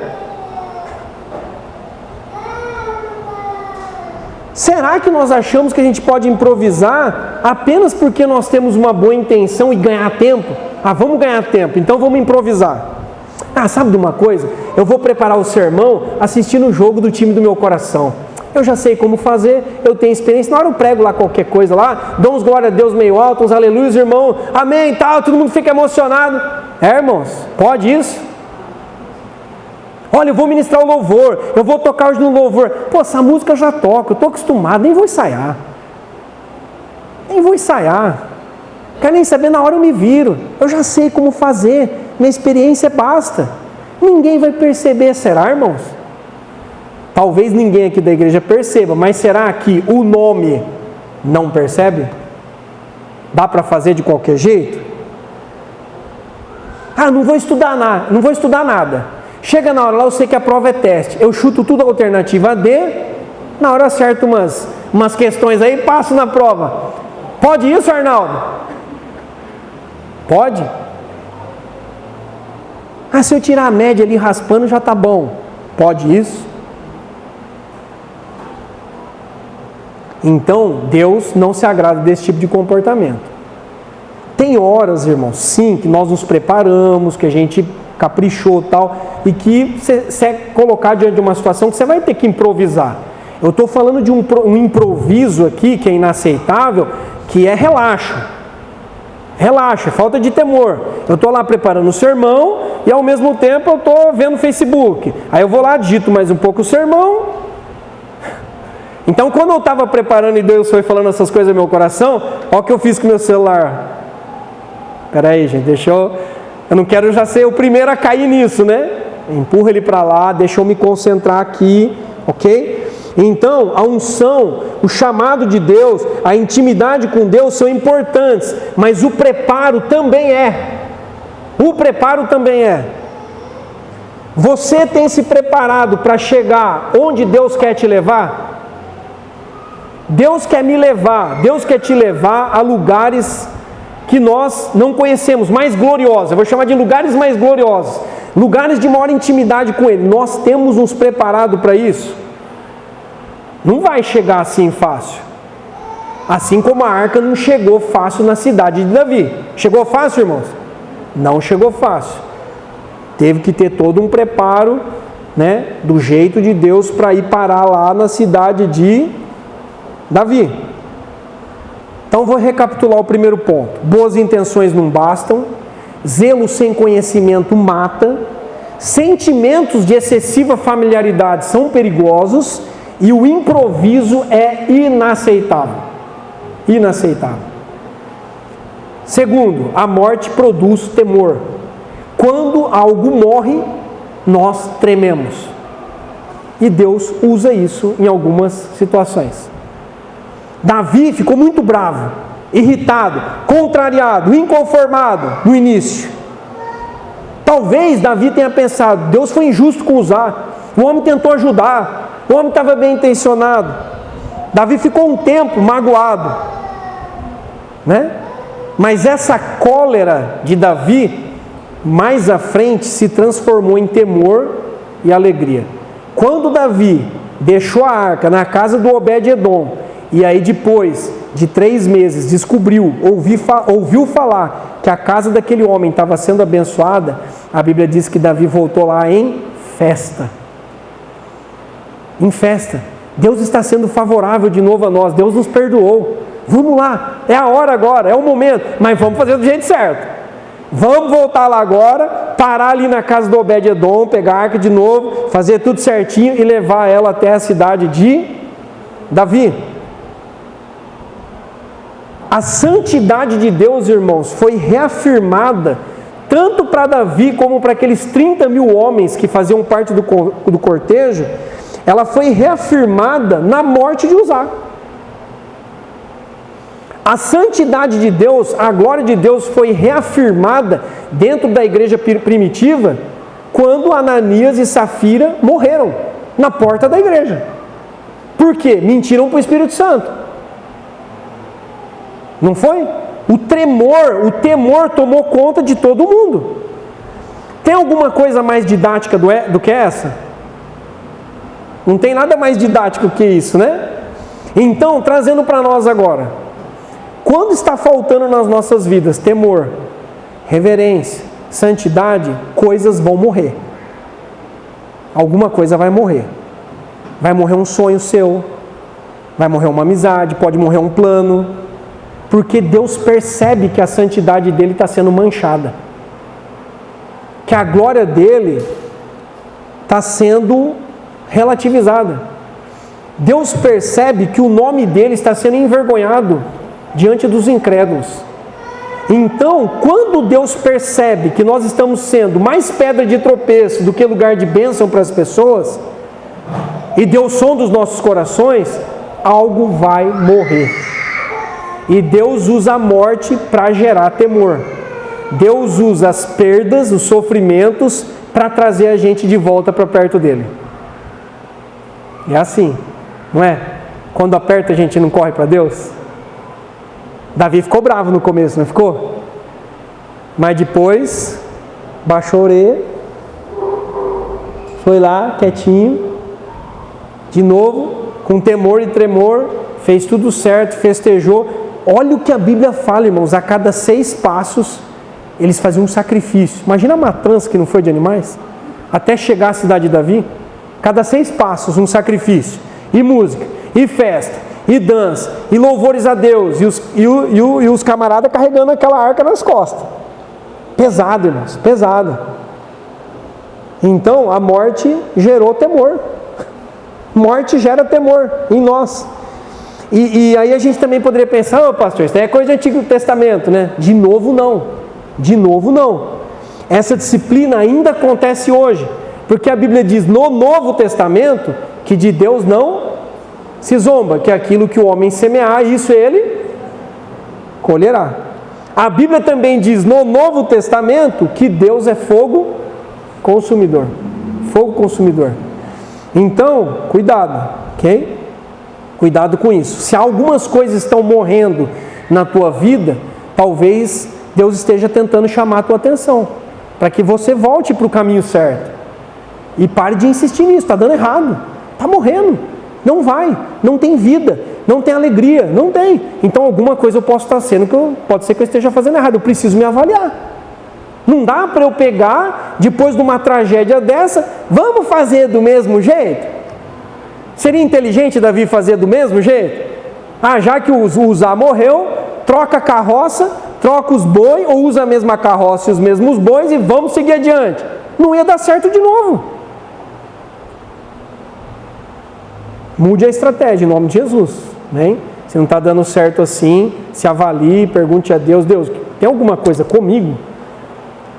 Será que nós achamos que a gente pode improvisar apenas porque nós temos uma boa intenção e ganhar tempo? Ah, vamos ganhar tempo, então vamos improvisar. Ah, sabe de uma coisa? Eu vou preparar o sermão assistindo o jogo do time do meu coração. Eu já sei como fazer, eu tenho experiência. Na hora eu prego lá qualquer coisa lá, dou uns glória a Deus meio alto, uns aleluias, irmão, amém, tal, todo mundo fica emocionado. Irmãos, pode isso? Olha, eu vou ministrar o louvor, eu vou tocar hoje no louvor. Pô, essa música eu já toco, eu estou acostumado, nem vou ensaiar. Nem vou ensaiar. Quero nem saber, na hora eu me viro. Eu já sei como fazer, minha experiência basta. Ninguém vai perceber, será, irmãos? Talvez ninguém aqui da igreja perceba, mas será que o nome não percebe? Dá para fazer de qualquer jeito? Ah, não vou estudar nada. Chega na hora lá, eu sei que a prova é teste. Eu chuto tudo a alternativa D, na hora acerto umas questões aí, passo na prova. Pode isso, Arnaldo? Pode? Ah, se eu tirar a média ali raspando já tá bom. Pode isso? Então, Deus não se agrada desse tipo de comportamento. Tem horas, irmãos, sim, que nós nos preparamos, que a gente caprichou e tal, e que você é colocado diante de uma situação que você vai ter que improvisar. Eu estou falando de um improviso aqui, que é inaceitável, que é relaxo. Relaxa, falta de temor. Eu estou lá preparando o sermão e ao mesmo tempo eu estou vendo o Facebook. Aí eu vou lá, digito mais um pouco o sermão. Então quando eu estava preparando e Deus foi falando essas coisas no meu coração, olha o que eu fiz com o meu celular. Espera aí, gente, eu não quero já ser o primeiro a cair nisso, né? Empurra ele para lá, deixa eu me concentrar aqui, ok? Então, a unção, o chamado de Deus, a intimidade com Deus são importantes, mas o preparo também é. O preparo também é. Você tem se preparado para chegar onde Deus quer te levar? Deus quer me levar, Deus quer te levar a lugares que nós não conhecemos, mais gloriosos. Eu vou chamar de lugares mais gloriosos, lugares de maior intimidade com Ele. Nós temos nos preparado para isso? Não vai chegar assim fácil. Assim como a arca não chegou fácil na cidade de Davi. Chegou fácil, irmãos? Não chegou fácil. Teve que ter todo um preparo, né, do jeito de Deus para ir parar lá na cidade de Davi. Então vou recapitular o primeiro ponto. Boas intenções não bastam. Zelo sem conhecimento mata. Sentimentos de excessiva familiaridade são perigosos. E o improviso é inaceitável. Inaceitável. Segundo, a morte produz temor. Quando algo morre, nós trememos. E Deus usa isso em algumas situações. Davi ficou muito bravo, irritado, contrariado, inconformado no início. Talvez Davi tenha pensado, Deus foi injusto com Uzá. O homem tentou ajudar, o homem estava bem intencionado. Davi ficou um tempo magoado, né? Mas essa cólera de Davi, mais à frente, se transformou em temor e alegria. Quando Davi deixou a arca na casa do Obed-Edom, e aí depois de 3 meses descobriu, ouviu falar que a casa daquele homem estava sendo abençoada, a Bíblia diz que Davi voltou lá em festa. Em festa. Deus está sendo favorável de novo a nós, Deus nos perdoou. Vamos lá, é a hora agora, é o momento, mas vamos fazer do jeito certo. Vamos voltar lá agora, parar ali na casa do Obed-Edom, pegar a arca de novo, fazer tudo certinho e levar ela até a cidade de Davi. A santidade de Deus, irmãos, foi reafirmada tanto para Davi como para aqueles 30 mil homens que faziam parte do cortejo. Ela foi reafirmada na morte de Uzá. A santidade de Deus, a glória de Deus foi reafirmada dentro da igreja primitiva quando Ananias e Safira morreram na porta da igreja. Por quê? Mentiram para o Espírito Santo. Não foi? O temor tomou conta de todo mundo. Tem alguma coisa mais didática do que essa? Não tem nada mais didático que isso, né? Então, trazendo para nós agora, quando está faltando nas nossas vidas temor, reverência, santidade, coisas vão morrer. Alguma coisa vai morrer. Vai morrer um sonho seu, vai morrer uma amizade, pode morrer um plano, porque Deus percebe que a santidade dele está sendo manchada, que a glória dele está sendo relativizada. Deus percebe que o nome dele está sendo envergonhado diante dos incrédulos. Então, quando Deus percebe que nós estamos sendo mais pedra de tropeço do que lugar de bênção para as pessoas, e Deus sonda os nossos corações, algo vai morrer. E Deus usa a morte para gerar temor. Deus usa as perdas, os sofrimentos, para trazer a gente de volta para perto dele. É assim, não é? Quando aperta a gente não corre para Deus? Davi ficou bravo no começo, não ficou? Mas depois, baixou a orelha, foi lá, quietinho, de novo, com temor e tremor, fez tudo certo, festejou. Olha o que a Bíblia fala, irmãos, a cada 6 passos, eles faziam um sacrifício. Imagina a matança que não foi de animais, até chegar à cidade de Davi. Cada 6 passos, um sacrifício, e música, e festa, e dança, e louvores a Deus, e os camaradas carregando aquela arca nas costas. Pesado, irmãos, pesado. Então, a morte gerou temor. Morte gera temor em nós. E aí a gente também poderia pensar, pastor, isso é coisa do Antigo Testamento, né? De novo não. De novo não. Essa disciplina ainda acontece hoje. Porque a Bíblia diz no Novo Testamento que de Deus não se zomba, que aquilo que o homem semear, isso ele colherá. A Bíblia também diz no Novo Testamento que Deus é fogo consumidor. Fogo consumidor. Então, cuidado, ok? Cuidado com isso. Se algumas coisas estão morrendo na tua vida, talvez Deus esteja tentando chamar a tua atenção, para que você volte para o caminho certo. E pare de insistir nisso, está dando errado, está morrendo, não vai, não tem vida, não tem alegria, não tem. Então alguma coisa eu posso estar sendo, pode ser que eu esteja fazendo errado, eu preciso me avaliar. Não dá para eu pegar, depois de uma tragédia dessa, vamos fazer do mesmo jeito? Seria inteligente Davi fazer do mesmo jeito? Já que o Uzá morreu, troca a carroça, troca os bois, ou usa a mesma carroça e os mesmos bois e vamos seguir adiante. Não ia dar certo de novo. Mude a estratégia em nome de Jesus. Né? Se não está dando certo assim, se avalie, pergunte a Deus, Deus, tem alguma coisa comigo?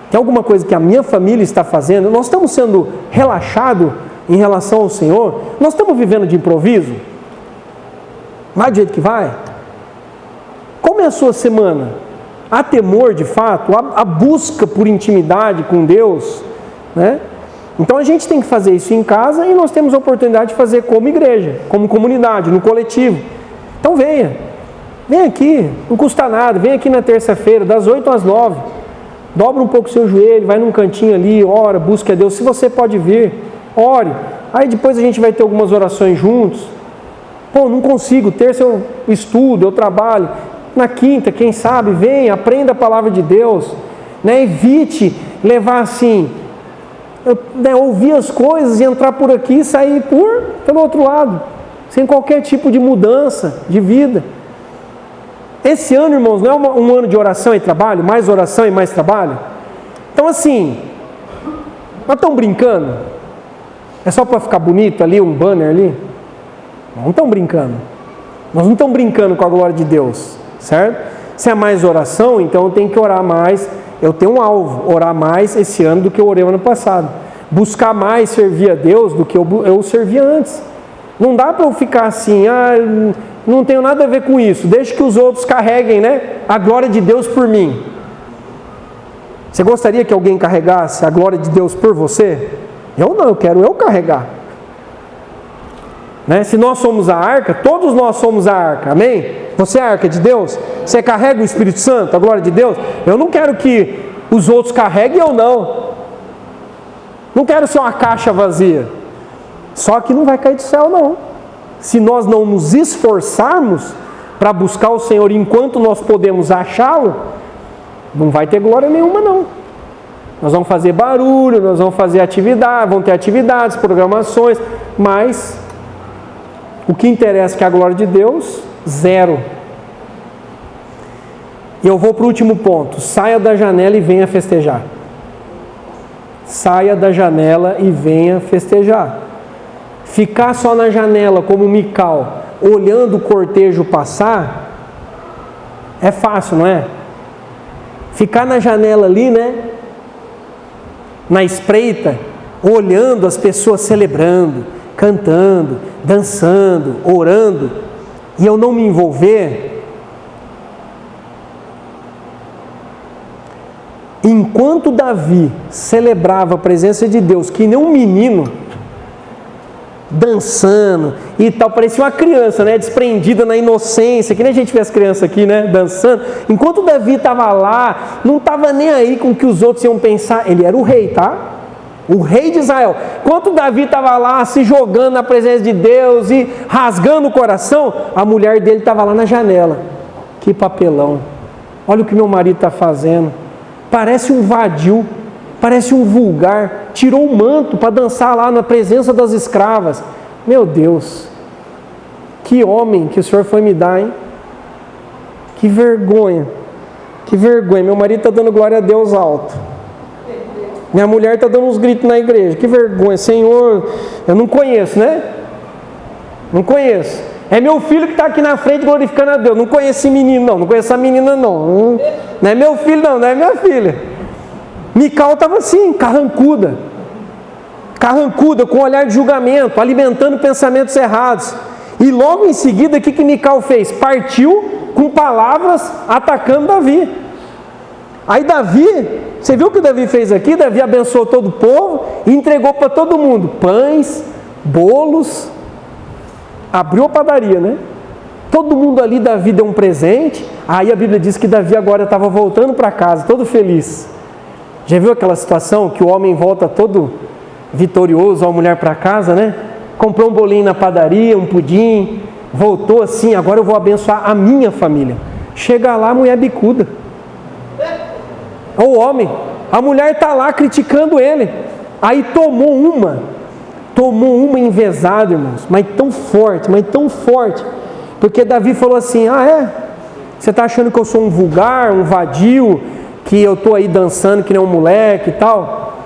Tem alguma coisa que a minha família está fazendo? Nós estamos sendo relaxados em relação ao Senhor? Nós estamos vivendo de improviso? Vai do jeito que vai? Como é a sua semana? Há temor de fato? Há busca por intimidade com Deus? Né? Então a gente tem que fazer isso em casa e nós temos a oportunidade de fazer como igreja, como comunidade, no coletivo. Então venha aqui, não custa nada, vem aqui na terça-feira, das 8 às 9. Dobra um pouco o seu joelho, vai num cantinho ali, ora, busque a Deus. Se você pode vir, ore. Aí depois a gente vai ter algumas orações juntos. Não consigo, terça eu estudo, eu trabalho. Na quinta, quem sabe, venha, aprenda a palavra de Deus. Né? Evite levar assim, ouvir as coisas e entrar por aqui e sair pelo outro lado. Sem qualquer tipo de mudança de vida. Esse ano, irmãos, não é um ano de oração e trabalho? Mais oração e mais trabalho? Então assim, nós estamos brincando? É só para ficar bonito ali, um banner ali? Não estamos brincando. Nós não estamos brincando com a glória de Deus, certo? Se é mais oração, então eu tenho que orar mais. Eu tenho um alvo, orar mais esse ano do que eu orei ano passado. Buscar mais servir a Deus do que eu servia antes. Não dá para eu ficar assim, não tenho nada a ver com isso, deixa que os outros carreguem, né, a glória de Deus por mim. Você gostaria que alguém carregasse a glória de Deus por você? Eu não, eu quero eu carregar. Né? Se nós somos a arca, todos nós somos a arca, amém? Você é a arca de Deus? Você carrega o Espírito Santo, a glória de Deus? Eu não quero que os outros carreguem, eu não. Não quero ser uma caixa vazia. Só que não vai cair do céu, não. Se nós não nos esforçarmos para buscar o Senhor enquanto nós podemos achá-lo, não vai ter glória nenhuma, não. Nós vamos fazer barulho, nós vamos fazer atividade, vão ter atividades, programações, mas o que interessa é que a glória de Deus, zero. E eu vou para o último ponto. Saia da janela e venha festejar. saia da janela e venha festejar. Ficar só na janela como Mical, olhando o cortejo passar, é fácil, não é? Ficar na janela ali, né? Na espreita, olhando as pessoas celebrando, cantando, dançando, orando, e eu não me envolver. Enquanto Davi celebrava a presença de Deus, que nem um menino, dançando e tal, parecia uma criança, né, desprendida na inocência, que nem a gente vê as crianças aqui, né, dançando. Enquanto Davi estava lá, não estava nem aí com o que os outros iam pensar. Ele era o rei, tá? O rei de Israel. Enquanto Davi estava lá se jogando na presença de Deus e rasgando o coração, a mulher dele estava lá na janela. Que papelão! Olha o que meu marido está fazendo. Parece um vadio, parece um vulgar. Tirou o manto para dançar lá na presença das escravas. Meu Deus, que homem que o Senhor foi me dar, hein? Que vergonha, que vergonha. Meu marido está dando glória a Deus alto. Minha mulher está dando uns gritos na igreja. Que vergonha, Senhor. Eu não conheço, né? Não conheço. É meu filho que está aqui na frente glorificando a Deus. Não conheço esse menino, não. Não conheço essa menina, não. Não é meu filho, não. Não é minha filha. Mical estava assim, carrancuda, com olhar de julgamento, alimentando pensamentos errados. E logo em seguida, o que Mical fez? Partiu com palavras atacando Davi. Aí Davi, você viu o que Davi fez aqui? Davi abençoou todo o povo e entregou para todo mundo pães, bolos, abriu a padaria, né? Todo mundo ali, Davi deu um presente. Aí a Bíblia diz que Davi agora estava voltando para casa, todo feliz. Já viu aquela situação que o homem volta todo vitorioso, a mulher para casa, né? Comprou um bolinho na padaria, um pudim, voltou assim, agora eu vou abençoar a minha família. Chega lá, a mulher bicuda. O homem, a mulher está lá criticando ele. Aí tomou uma envezada, irmãos, mas tão forte, porque Davi falou assim: ah é? Você está achando que eu sou um vulgar, um vadio, que eu estou aí dançando que nem um moleque e tal?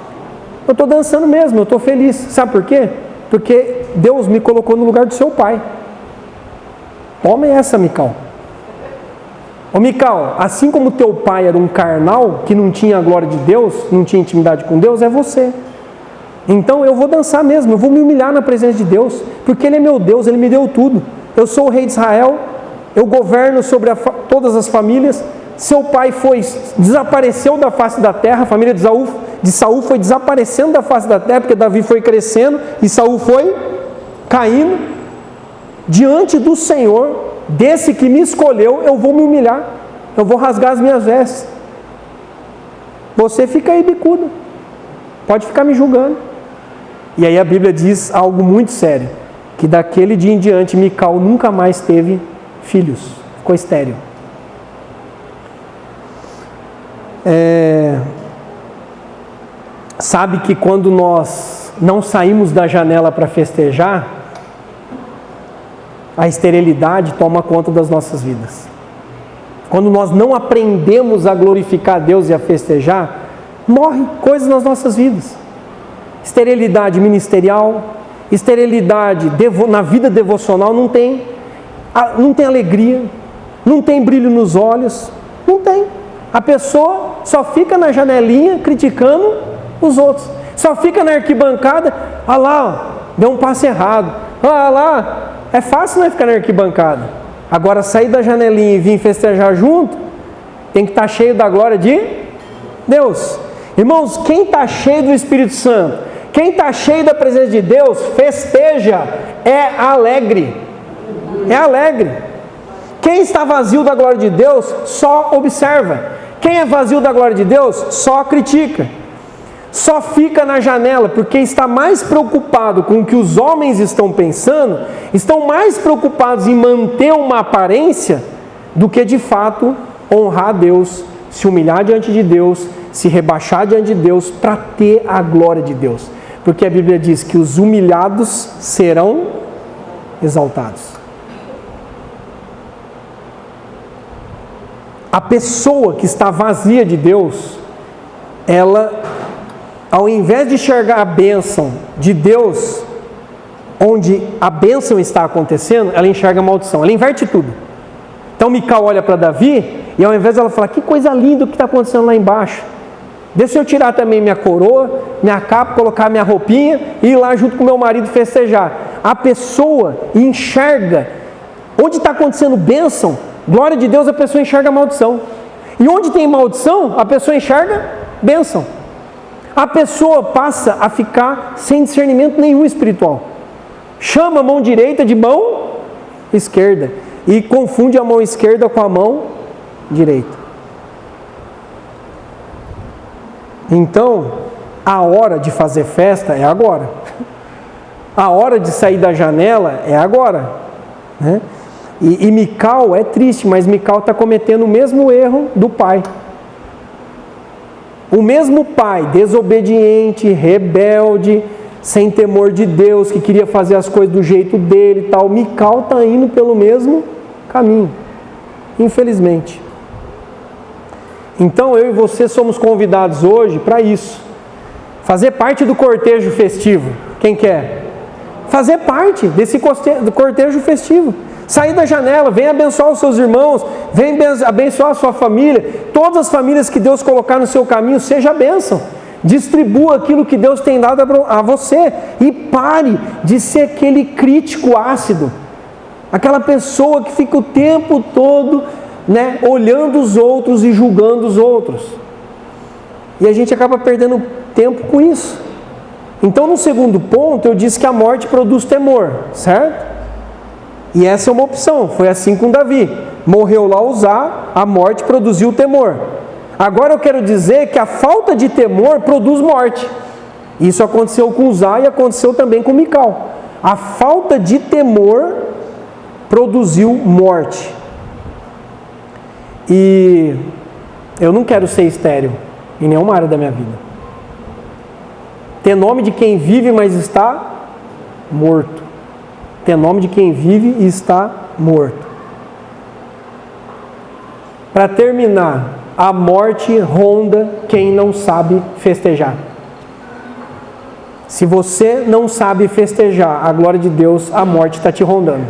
Eu estou dançando mesmo, eu estou feliz. Sabe por quê? Porque Deus me colocou no lugar do seu pai. Toma essa, Mical. Ô Mical, assim como teu pai era um carnal, que não tinha a glória de Deus, não tinha intimidade com Deus, é você. Então eu vou dançar mesmo, eu vou me humilhar na presença de Deus, porque Ele é meu Deus, Ele me deu tudo. Eu sou o rei de Israel, eu governo sobre todas as famílias. Seu pai desapareceu da face da terra, a família de Saul foi desaparecendo da face da terra, porque Davi foi crescendo e Saul foi caindo. Diante do Senhor, desse que me escolheu, eu vou me humilhar, eu vou rasgar as minhas vestes. Você fica aí bicudo, pode ficar me julgando. E aí a Bíblia diz algo muito sério, que daquele dia em diante Mical nunca mais teve filhos, ficou estéril. Sabe que quando nós não saímos da janela para festejar, a esterilidade toma conta das nossas vidas. Quando nós não aprendemos a glorificar a Deus e a festejar, morre coisas nas nossas vidas. Esterilidade ministerial, esterilidade na vida devocional, não tem alegria, não tem brilho nos olhos, não tem. A pessoa só fica na janelinha criticando os outros, só fica na arquibancada. Ah lá, deu um passo errado. Ah lá, é fácil, não é, ficar na arquibancada. Agora sair da janelinha e vir festejar junto, tem que estar cheio da glória de Deus. Irmãos, quem está cheio do Espírito Santo, quem está cheio da presença de Deus, festeja, é alegre. É alegre. Quem está vazio da glória de Deus, só observa. Quem é vazio da glória de Deus, só critica. Só fica na janela, porque está mais preocupado com o que os homens estão pensando, estão mais preocupados em manter uma aparência, do que de fato honrar a Deus, se humilhar diante de Deus, se rebaixar diante de Deus, para ter a glória de Deus. Porque a Bíblia diz que os humilhados serão exaltados. A pessoa que está vazia de Deus, ela ao invés de enxergar a bênção de Deus, onde a bênção está acontecendo, ela enxerga a maldição, ela inverte tudo. Então Mical olha para Davi, e ao invés dela falar, que coisa linda o que está acontecendo lá embaixo, deixa eu tirar também minha coroa, minha capa, colocar minha roupinha e ir lá junto com meu marido festejar. A pessoa enxerga, onde está acontecendo bênção, glória de Deus, a pessoa enxerga maldição. E onde tem maldição, a pessoa enxerga bênção. A pessoa passa a ficar sem discernimento nenhum espiritual. Chama a mão direita de mão esquerda e confunde a mão esquerda com a mão direita. Então, a hora de fazer festa é agora. A hora de sair da janela é agora, né? E Mical é triste, mas Mical está cometendo o mesmo erro do pai. O mesmo pai, desobediente, rebelde, sem temor de Deus, que queria fazer as coisas do jeito dele e tal. Mical está indo pelo mesmo caminho, infelizmente. Então eu e você somos convidados hoje para isso. Fazer parte do cortejo festivo. Quem quer? Fazer parte desse cortejo festivo. Sair da janela, vem abençoar os seus irmãos, vem abençoar a sua família. Todas as famílias que Deus colocar no seu caminho, seja a bênção. Distribua aquilo que Deus tem dado a você. E pare de ser aquele crítico ácido. Aquela pessoa que fica o tempo todo, né, olhando os outros e julgando os outros. E a gente acaba perdendo tempo com isso. Então, no segundo ponto, eu disse que a morte produz temor, certo? E essa é uma opção, foi assim com Davi. Morreu lá Uzá, a morte produziu temor. Agora eu quero dizer que a falta de temor produz morte. Isso aconteceu com Uzá e aconteceu também com Mical. A falta de temor produziu morte. E eu não quero ser estéril em nenhuma área da minha vida. Ter nome de quem vive, mas está morto. Ter nome de quem vive e está morto. Para terminar, a morte ronda quem não sabe festejar. Se você não sabe festejar a glória de Deus, a morte está te rondando.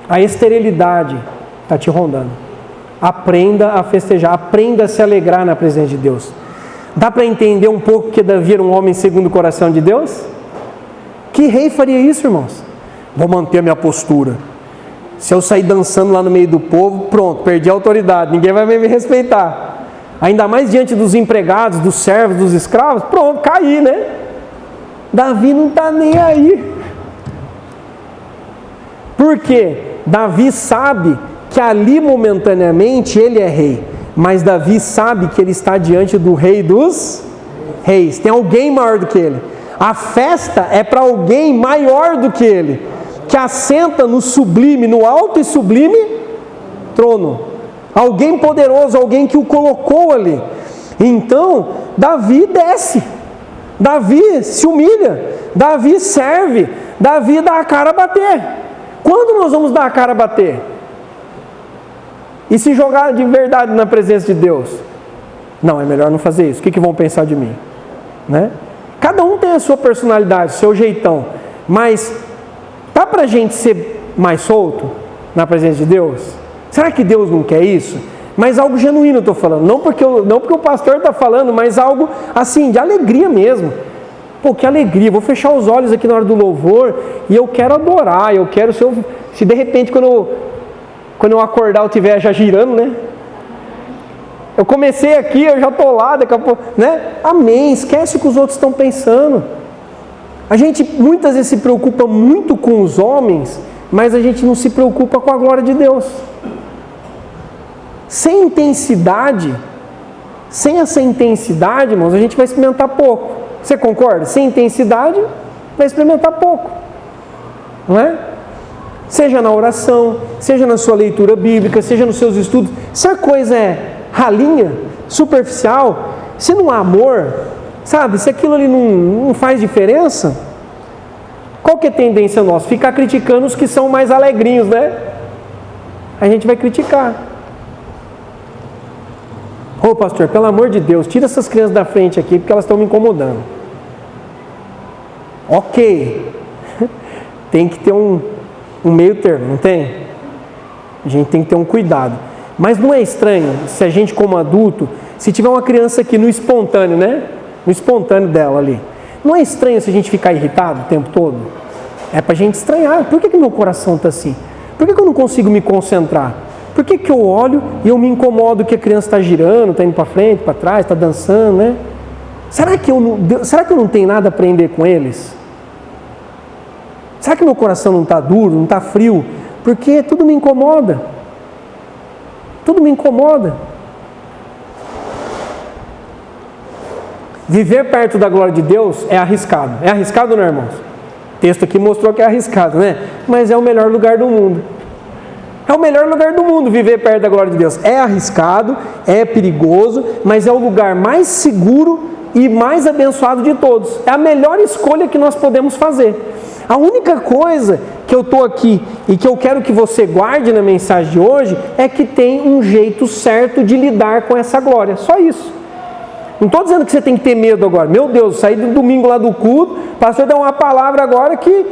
A esterilidade está te rondando. Aprenda a festejar, aprenda a se alegrar na presença de Deus. Dá para entender um pouco que Davi era um homem segundo o coração de Deus? Que rei faria isso, irmãos? Vou manter a minha postura. Se eu sair dançando lá no meio do povo, pronto, perdi a autoridade, ninguém vai me respeitar. Ainda mais diante dos empregados, dos servos, dos escravos, pronto, caí, né? Davi não está nem aí. Por quê? Davi sabe que ali momentaneamente ele é rei, mas Davi sabe que ele está diante do rei dos reis. Tem alguém maior do que ele. A festa é para alguém maior do que ele, que assenta no sublime, no alto e sublime trono. Alguém poderoso, alguém que o colocou ali. Então, Davi desce. Davi se humilha. Davi serve. Davi dá a cara a bater. Quando nós vamos dar a cara a bater? E se jogar de verdade na presença de Deus? Não, é melhor não fazer isso. O que vão pensar de mim? Né? Cada um tem a sua personalidade, o seu jeitão. Mas dá pra gente ser mais solto na presença de Deus? Será que Deus não quer isso? Mas algo genuíno eu estou falando. Não porque o pastor está falando, mas algo assim, de alegria mesmo. Pô, que alegria. Vou fechar os olhos aqui na hora do louvor e eu quero adorar. Eu quero, se de repente quando eu acordar eu estiver já girando, né? Eu comecei aqui, eu já estou lá, daqui a pouco, né? Amém. Esquece o que os outros estão pensando. A gente muitas vezes se preocupa muito com os homens, mas a gente não se preocupa com a glória de Deus. Sem essa intensidade, irmãos, a gente vai experimentar pouco. Você concorda? Sem intensidade, vai experimentar pouco. Não é? Seja na oração, seja na sua leitura bíblica, seja nos seus estudos. Se a coisa é ralinha, superficial, se não há amor, sabe? Se aquilo ali não faz diferença, qual que é a tendência nossa? Ficar criticando os que são mais alegrinhos, né? A gente vai criticar. Ô pastor, pelo amor de Deus, tira essas crianças da frente aqui, porque elas estão me incomodando. Ok, tem que ter um meio termo, não tem? A gente tem que ter um cuidado. Mas não é estranho se a gente, como adulto, se tiver uma criança aqui no espontâneo, né? No espontâneo dela ali. Não é estranho se a gente ficar irritado o tempo todo? É pra gente estranhar. Por que meu coração está assim? Por que eu não consigo me concentrar? Por que eu olho e eu me incomodo que a criança está girando, está indo para frente, para trás, está dançando, né? Será que eu não tenho nada a aprender com eles? Será que meu coração não está duro, não está frio? Porque tudo me incomoda. Tudo me incomoda. Viver perto da glória de Deus é arriscado. É arriscado, não é, irmãos? O texto aqui mostrou que é arriscado, né? Mas é o melhor lugar do mundo. É o melhor lugar do mundo viver perto da glória de Deus. É arriscado, é perigoso, mas é o lugar mais seguro e mais abençoado de todos. É a melhor escolha que nós podemos fazer. A única coisa que eu estou aqui e que eu quero que você guarde na mensagem de hoje é que tem um jeito certo de lidar com essa glória. Só isso. Não estou dizendo que você tem que ter medo agora. Meu Deus, saí do domingo lá do culto, o pastor deu uma palavra agora que...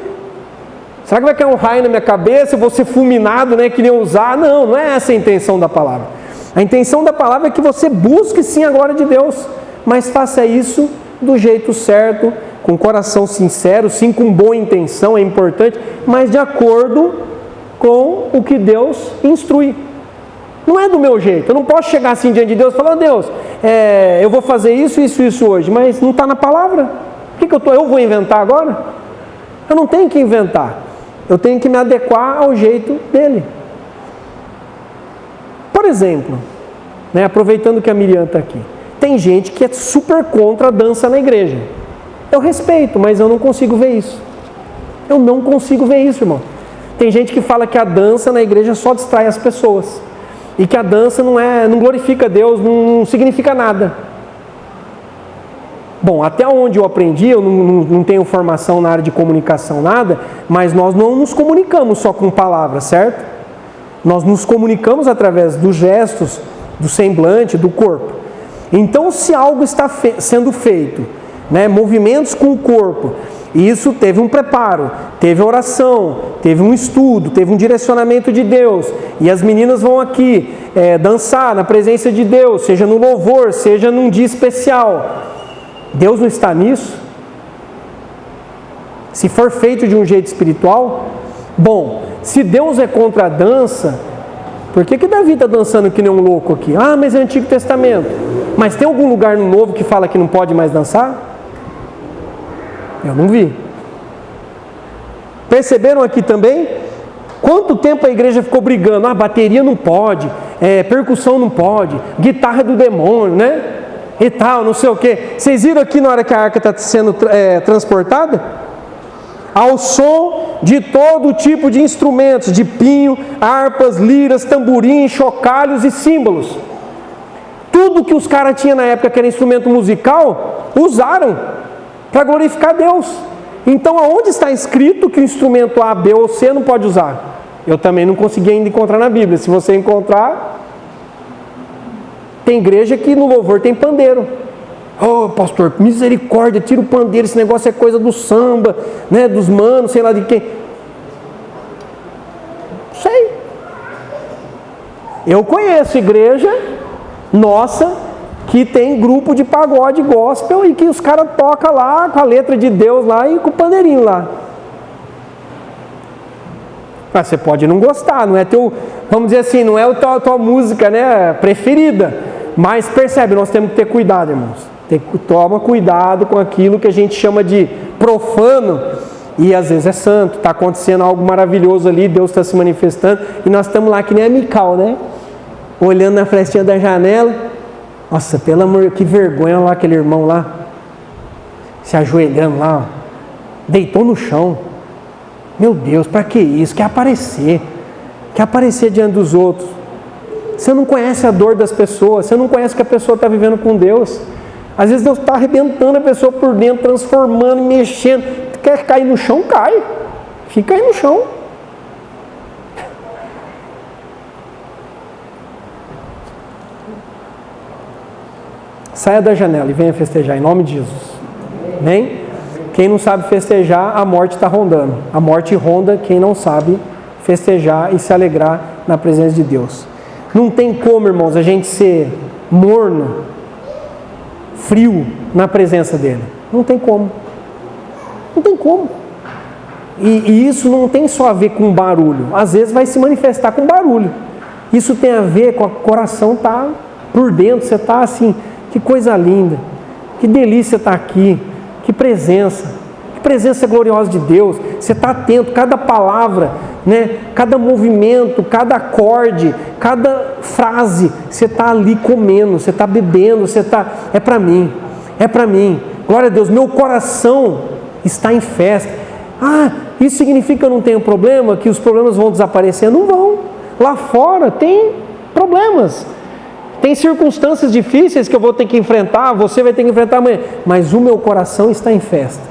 Será que vai cair um raio na minha cabeça? Eu vou ser fulminado, né? Que nem usar? Não, não é essa a intenção da palavra. A intenção da palavra é que você busque sim a glória de Deus, mas faça isso do jeito certo, com coração sincero, sim, com boa intenção, é importante, mas de acordo com o que Deus instrui. Não é do meu jeito. Eu não posso chegar assim diante de Deus e falar: Deus, eu vou fazer isso hoje, mas não está na palavra. O que eu vou inventar agora? Eu não tenho que inventar. Eu tenho que me adequar ao jeito dele. Por exemplo, né, aproveitando que a Miriam está aqui, tem gente que é super contra a dança na igreja. Eu respeito, mas eu não consigo ver isso. Eu não consigo ver isso, irmão. Tem gente que fala que a dança na igreja só distrai as pessoas. E que a dança não glorifica Deus, não significa nada. Bom, até onde eu aprendi, eu não tenho formação na área de comunicação, nada, mas nós não nos comunicamos só com palavras, certo? Nós nos comunicamos através dos gestos, do semblante, do corpo. Então, se algo está sendo feito, né, movimentos com o corpo, isso teve um preparo, teve oração, teve um estudo, teve um direcionamento de Deus, e as meninas vão aqui dançar na presença de Deus, seja no louvor, seja num dia especial. Deus não está nisso? Se for feito de um jeito espiritual, bom, se Deus é contra a dança, por que Davi está dançando que nem um louco aqui? Ah, mas é Antigo Testamento. Mas tem algum lugar no Novo que fala que não pode mais dançar? Eu não vi. Perceberam aqui também? Quanto tempo a igreja ficou brigando? Ah, bateria não pode, percussão não pode, guitarra do demônio, né? E tal, não sei o que. Vocês viram aqui na hora que a arca está sendo transportada? Ao som de todo tipo de instrumentos, de pinho, harpas, liras, tamborins, chocalhos e símbolos. Tudo que os caras tinham na época que era instrumento musical, usaram para glorificar Deus. Então, aonde está escrito que o instrumento A, B ou C não pode usar? Eu também não consegui ainda encontrar na Bíblia. Se você encontrar... Tem igreja que no louvor tem pandeiro. Oh, pastor, misericórdia, tira o pandeiro, esse negócio é coisa do samba, né, dos manos, sei lá de quem. Sei. Eu conheço igreja nossa que tem grupo de pagode gospel e que os caras tocam lá com a letra de Deus lá e com o pandeirinho lá. Mas você pode não gostar, não é teu, vamos dizer assim, não é a tua música, né, preferida. Mas percebe, nós temos que ter cuidado, irmãos. Toma cuidado com aquilo que a gente chama de profano e às vezes é santo. Está acontecendo algo maravilhoso ali, Deus está se manifestando e nós estamos lá que nem a Mical, né? Olhando na frestinha da janela. Nossa, pelo amor, que vergonha lá aquele irmão lá. Se ajoelhando lá, ó. Deitou no chão. Meu Deus, para que isso? Quer aparecer diante dos outros. Você não conhece a dor das pessoas, você não conhece o que a pessoa está vivendo com Deus. Às vezes Deus está arrebentando a pessoa por dentro, transformando, mexendo. Quer cair no chão? Cai. Fica aí no chão. saia da janela e venha festejar em nome de Jesus. Amém? Quem não sabe festejar, a morte está rondando. A morte ronda quem não sabe festejar e se alegrar na presença de Deus. Não tem como, irmãos, a gente ser morno, frio na presença dele. Não tem como. Não tem como. E isso não tem só a ver com barulho. Às vezes vai se manifestar com barulho. Isso tem a ver com o coração estar por dentro. Você está assim, que coisa linda. Que delícia estar aqui. Que presença gloriosa de Deus. Você está atento, cada palavra, né? Cada movimento, cada acorde, cada frase, você está ali comendo, você está bebendo, você está... É para mim, é para mim. Glória a Deus, meu coração está em festa. Ah, isso significa que eu não tenho problema, que os problemas vão desaparecer? Não vão. Lá fora tem problemas. Tem circunstâncias difíceis que eu vou ter que enfrentar, você vai ter que enfrentar amanhã. Mas o meu coração está em festa.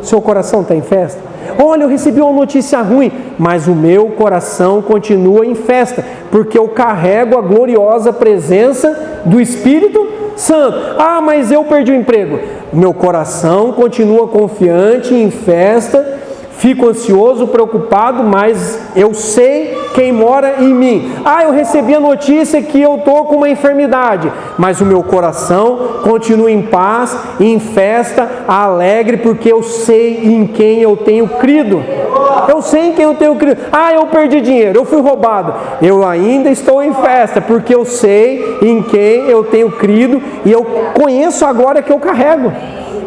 Seu coração está em festa? Olha, eu recebi uma notícia ruim, mas o meu coração continua em festa, porque eu carrego a gloriosa presença do Espírito Santo. Ah, mas eu perdi o emprego. Meu coração continua confiante, em festa. Fico ansioso, preocupado, mas eu sei quem mora em mim. Ah, eu recebi a notícia que eu estou com uma enfermidade, mas o meu coração continua em paz, em festa, alegre, porque eu sei em quem eu tenho crido. Eu sei em quem eu tenho crido. Ah, eu perdi dinheiro, eu fui roubado. Eu ainda estou em festa, porque eu sei em quem eu tenho crido e eu conheço a glória que eu carrego.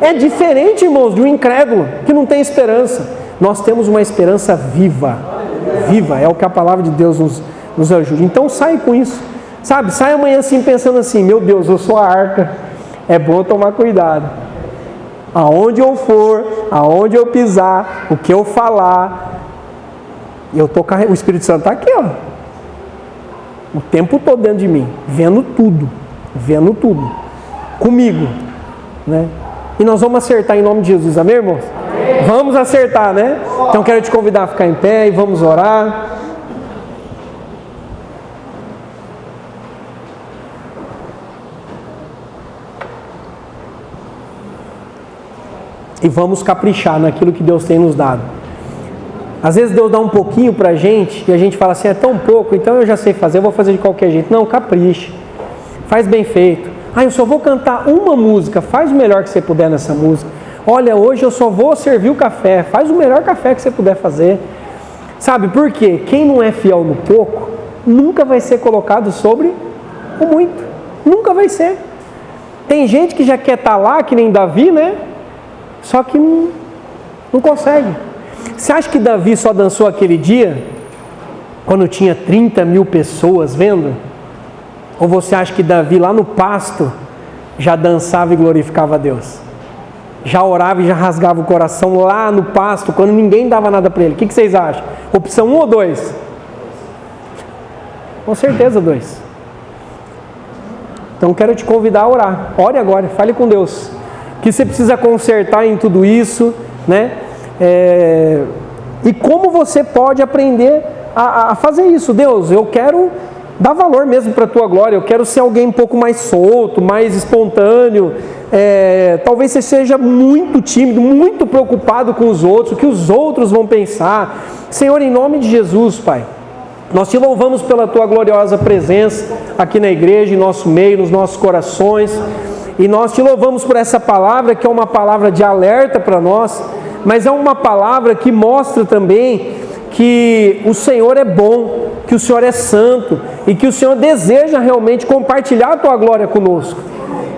É diferente, irmãos, de um incrédulo que não tem esperança. Nós temos uma esperança viva. Viva, é o que a palavra de Deus nos ajuda. Então sai com isso. Sabe, sai amanhã assim pensando assim, meu Deus, eu sou a arca. É bom tomar cuidado. Aonde eu for, aonde eu pisar, o que eu falar, eu tô carregando. O Espírito Santo está aqui, ó. O tempo todo dentro de mim, vendo tudo. Comigo, né? E nós vamos acertar em nome de Jesus, amém, irmãos? Vamos acertar, né? Então quero te convidar a ficar em pé e vamos orar. E vamos caprichar naquilo que Deus tem nos dado. Às vezes Deus dá um pouquinho pra gente e a gente fala assim, é tão pouco, então eu já sei fazer, eu vou fazer de qualquer jeito. Não, capriche. Faz bem feito. Ah, eu só vou cantar uma música, faz o melhor que você puder nessa música. Olha, hoje eu só vou servir o café, faz o melhor café que você puder fazer. Sabe por quê? Quem não é fiel no pouco, nunca vai ser colocado sobre o muito. Nunca vai ser. Tem gente que já quer estar lá, que nem Davi, né? Só que não consegue. Você acha que Davi só dançou aquele dia, quando tinha 30 mil pessoas vendo? Ou você acha que Davi lá no pasto já dançava e glorificava a Deus? Já orava e já rasgava o coração lá no pasto, quando ninguém dava nada para ele. O que vocês acham? Opção 1 ou 2? Com certeza 2. Então quero te convidar a orar. Ore agora, fale com Deus. O que você precisa consertar em tudo isso, né? E como você pode aprender a fazer isso? Deus, eu quero dar valor mesmo para a tua glória. Eu quero ser alguém um pouco mais solto, mais espontâneo. Talvez você seja muito tímido, muito preocupado com os outros, o que os outros vão pensar. Senhor, em nome de Jesus, Pai, nós te louvamos pela tua gloriosa presença aqui na igreja, em nosso meio, nos nossos corações. E nós te louvamos por essa palavra, que é uma palavra de alerta para nós, mas é uma palavra que mostra também que o Senhor é bom, que o Senhor é santo e que o Senhor deseja realmente compartilhar a tua glória conosco.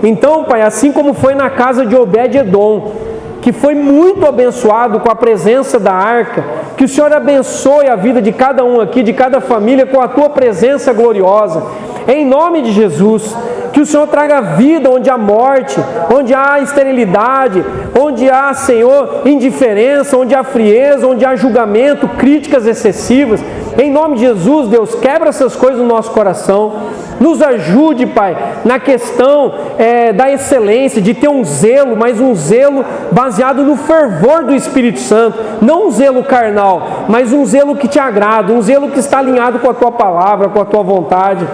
Então, Pai, assim como foi na casa de Obed-Edom, que foi muito abençoado com a presença da arca, que o Senhor abençoe a vida de cada um aqui, de cada família, com a tua presença gloriosa. Em nome de Jesus, que o Senhor traga vida onde há morte, onde há esterilidade, onde há, Senhor, indiferença, onde há frieza, onde há julgamento, críticas excessivas. Em nome de Jesus, Deus, quebra essas coisas no nosso coração. Nos ajude, Pai, na questão da excelência, de ter um zelo, mas um zelo baseado no fervor do Espírito Santo. Não um zelo carnal, mas um zelo que te agrada, um zelo que está alinhado com a Tua palavra, com a Tua vontade.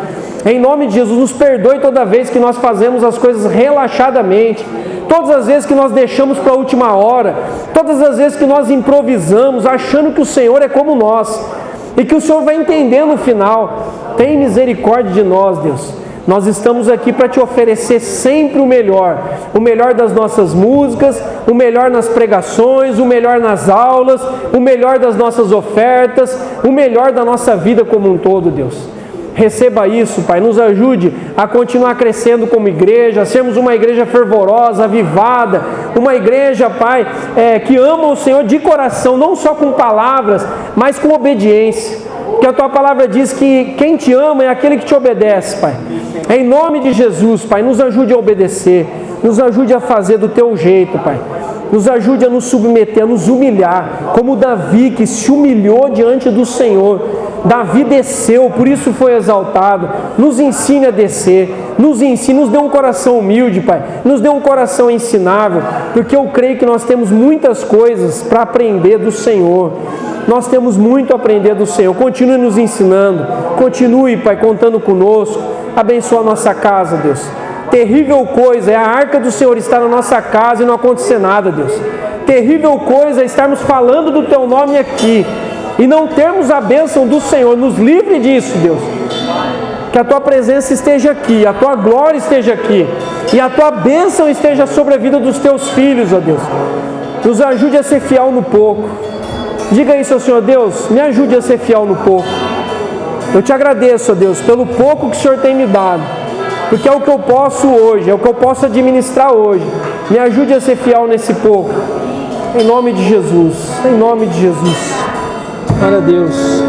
Em nome de Jesus, nos perdoe toda vez que nós fazemos as coisas relaxadamente, todas as vezes que nós deixamos para a última hora, todas as vezes que nós improvisamos, achando que o Senhor é como nós, e que o Senhor vai entender no final. Tem misericórdia de nós, Deus. Nós estamos aqui para te oferecer sempre o melhor das nossas músicas, o melhor nas pregações, o melhor nas aulas, o melhor das nossas ofertas, o melhor da nossa vida como um todo, Deus. Receba isso, Pai, nos ajude a continuar crescendo como igreja, a sermos uma igreja fervorosa, avivada, uma igreja, Pai, que ama o Senhor de coração, não só com palavras, mas com obediência. Porque a Tua palavra diz que quem Te ama é aquele que Te obedece, Pai. Em nome de Jesus, Pai, nos ajude a obedecer, nos ajude a fazer do Teu jeito, Pai. Nos ajude a nos submeter, a nos humilhar, como Davi, que se humilhou diante do Senhor. Davi desceu, por isso foi exaltado. Nos ensine a descer, nos ensine, nos dê um coração humilde, Pai. Nos dê um coração ensinável, porque eu creio que nós temos muitas coisas para aprender do Senhor. Nós temos muito a aprender do Senhor. Continue nos ensinando, continue, Pai, contando conosco. Abençoa a nossa casa, Deus. Terrível coisa é a arca do Senhor estar na nossa casa e não acontecer nada, Deus. Terrível coisa é estarmos falando do Teu nome aqui e não termos a bênção do Senhor. Nos livre disso, Deus. Que a Tua presença esteja aqui, a Tua glória esteja aqui e a Tua bênção esteja sobre a vida dos Teus filhos, ó Deus. Nos ajude a ser fiel no pouco. Diga isso ao Senhor: Deus, me ajude a ser fiel no pouco. Eu Te agradeço, ó Deus, pelo pouco que o Senhor tem me dado, porque é o que eu posso hoje, é o que eu posso administrar hoje. Me ajude a ser fiel nesse pouco. Em nome de Jesus. Em nome de Jesus. Glória a Deus.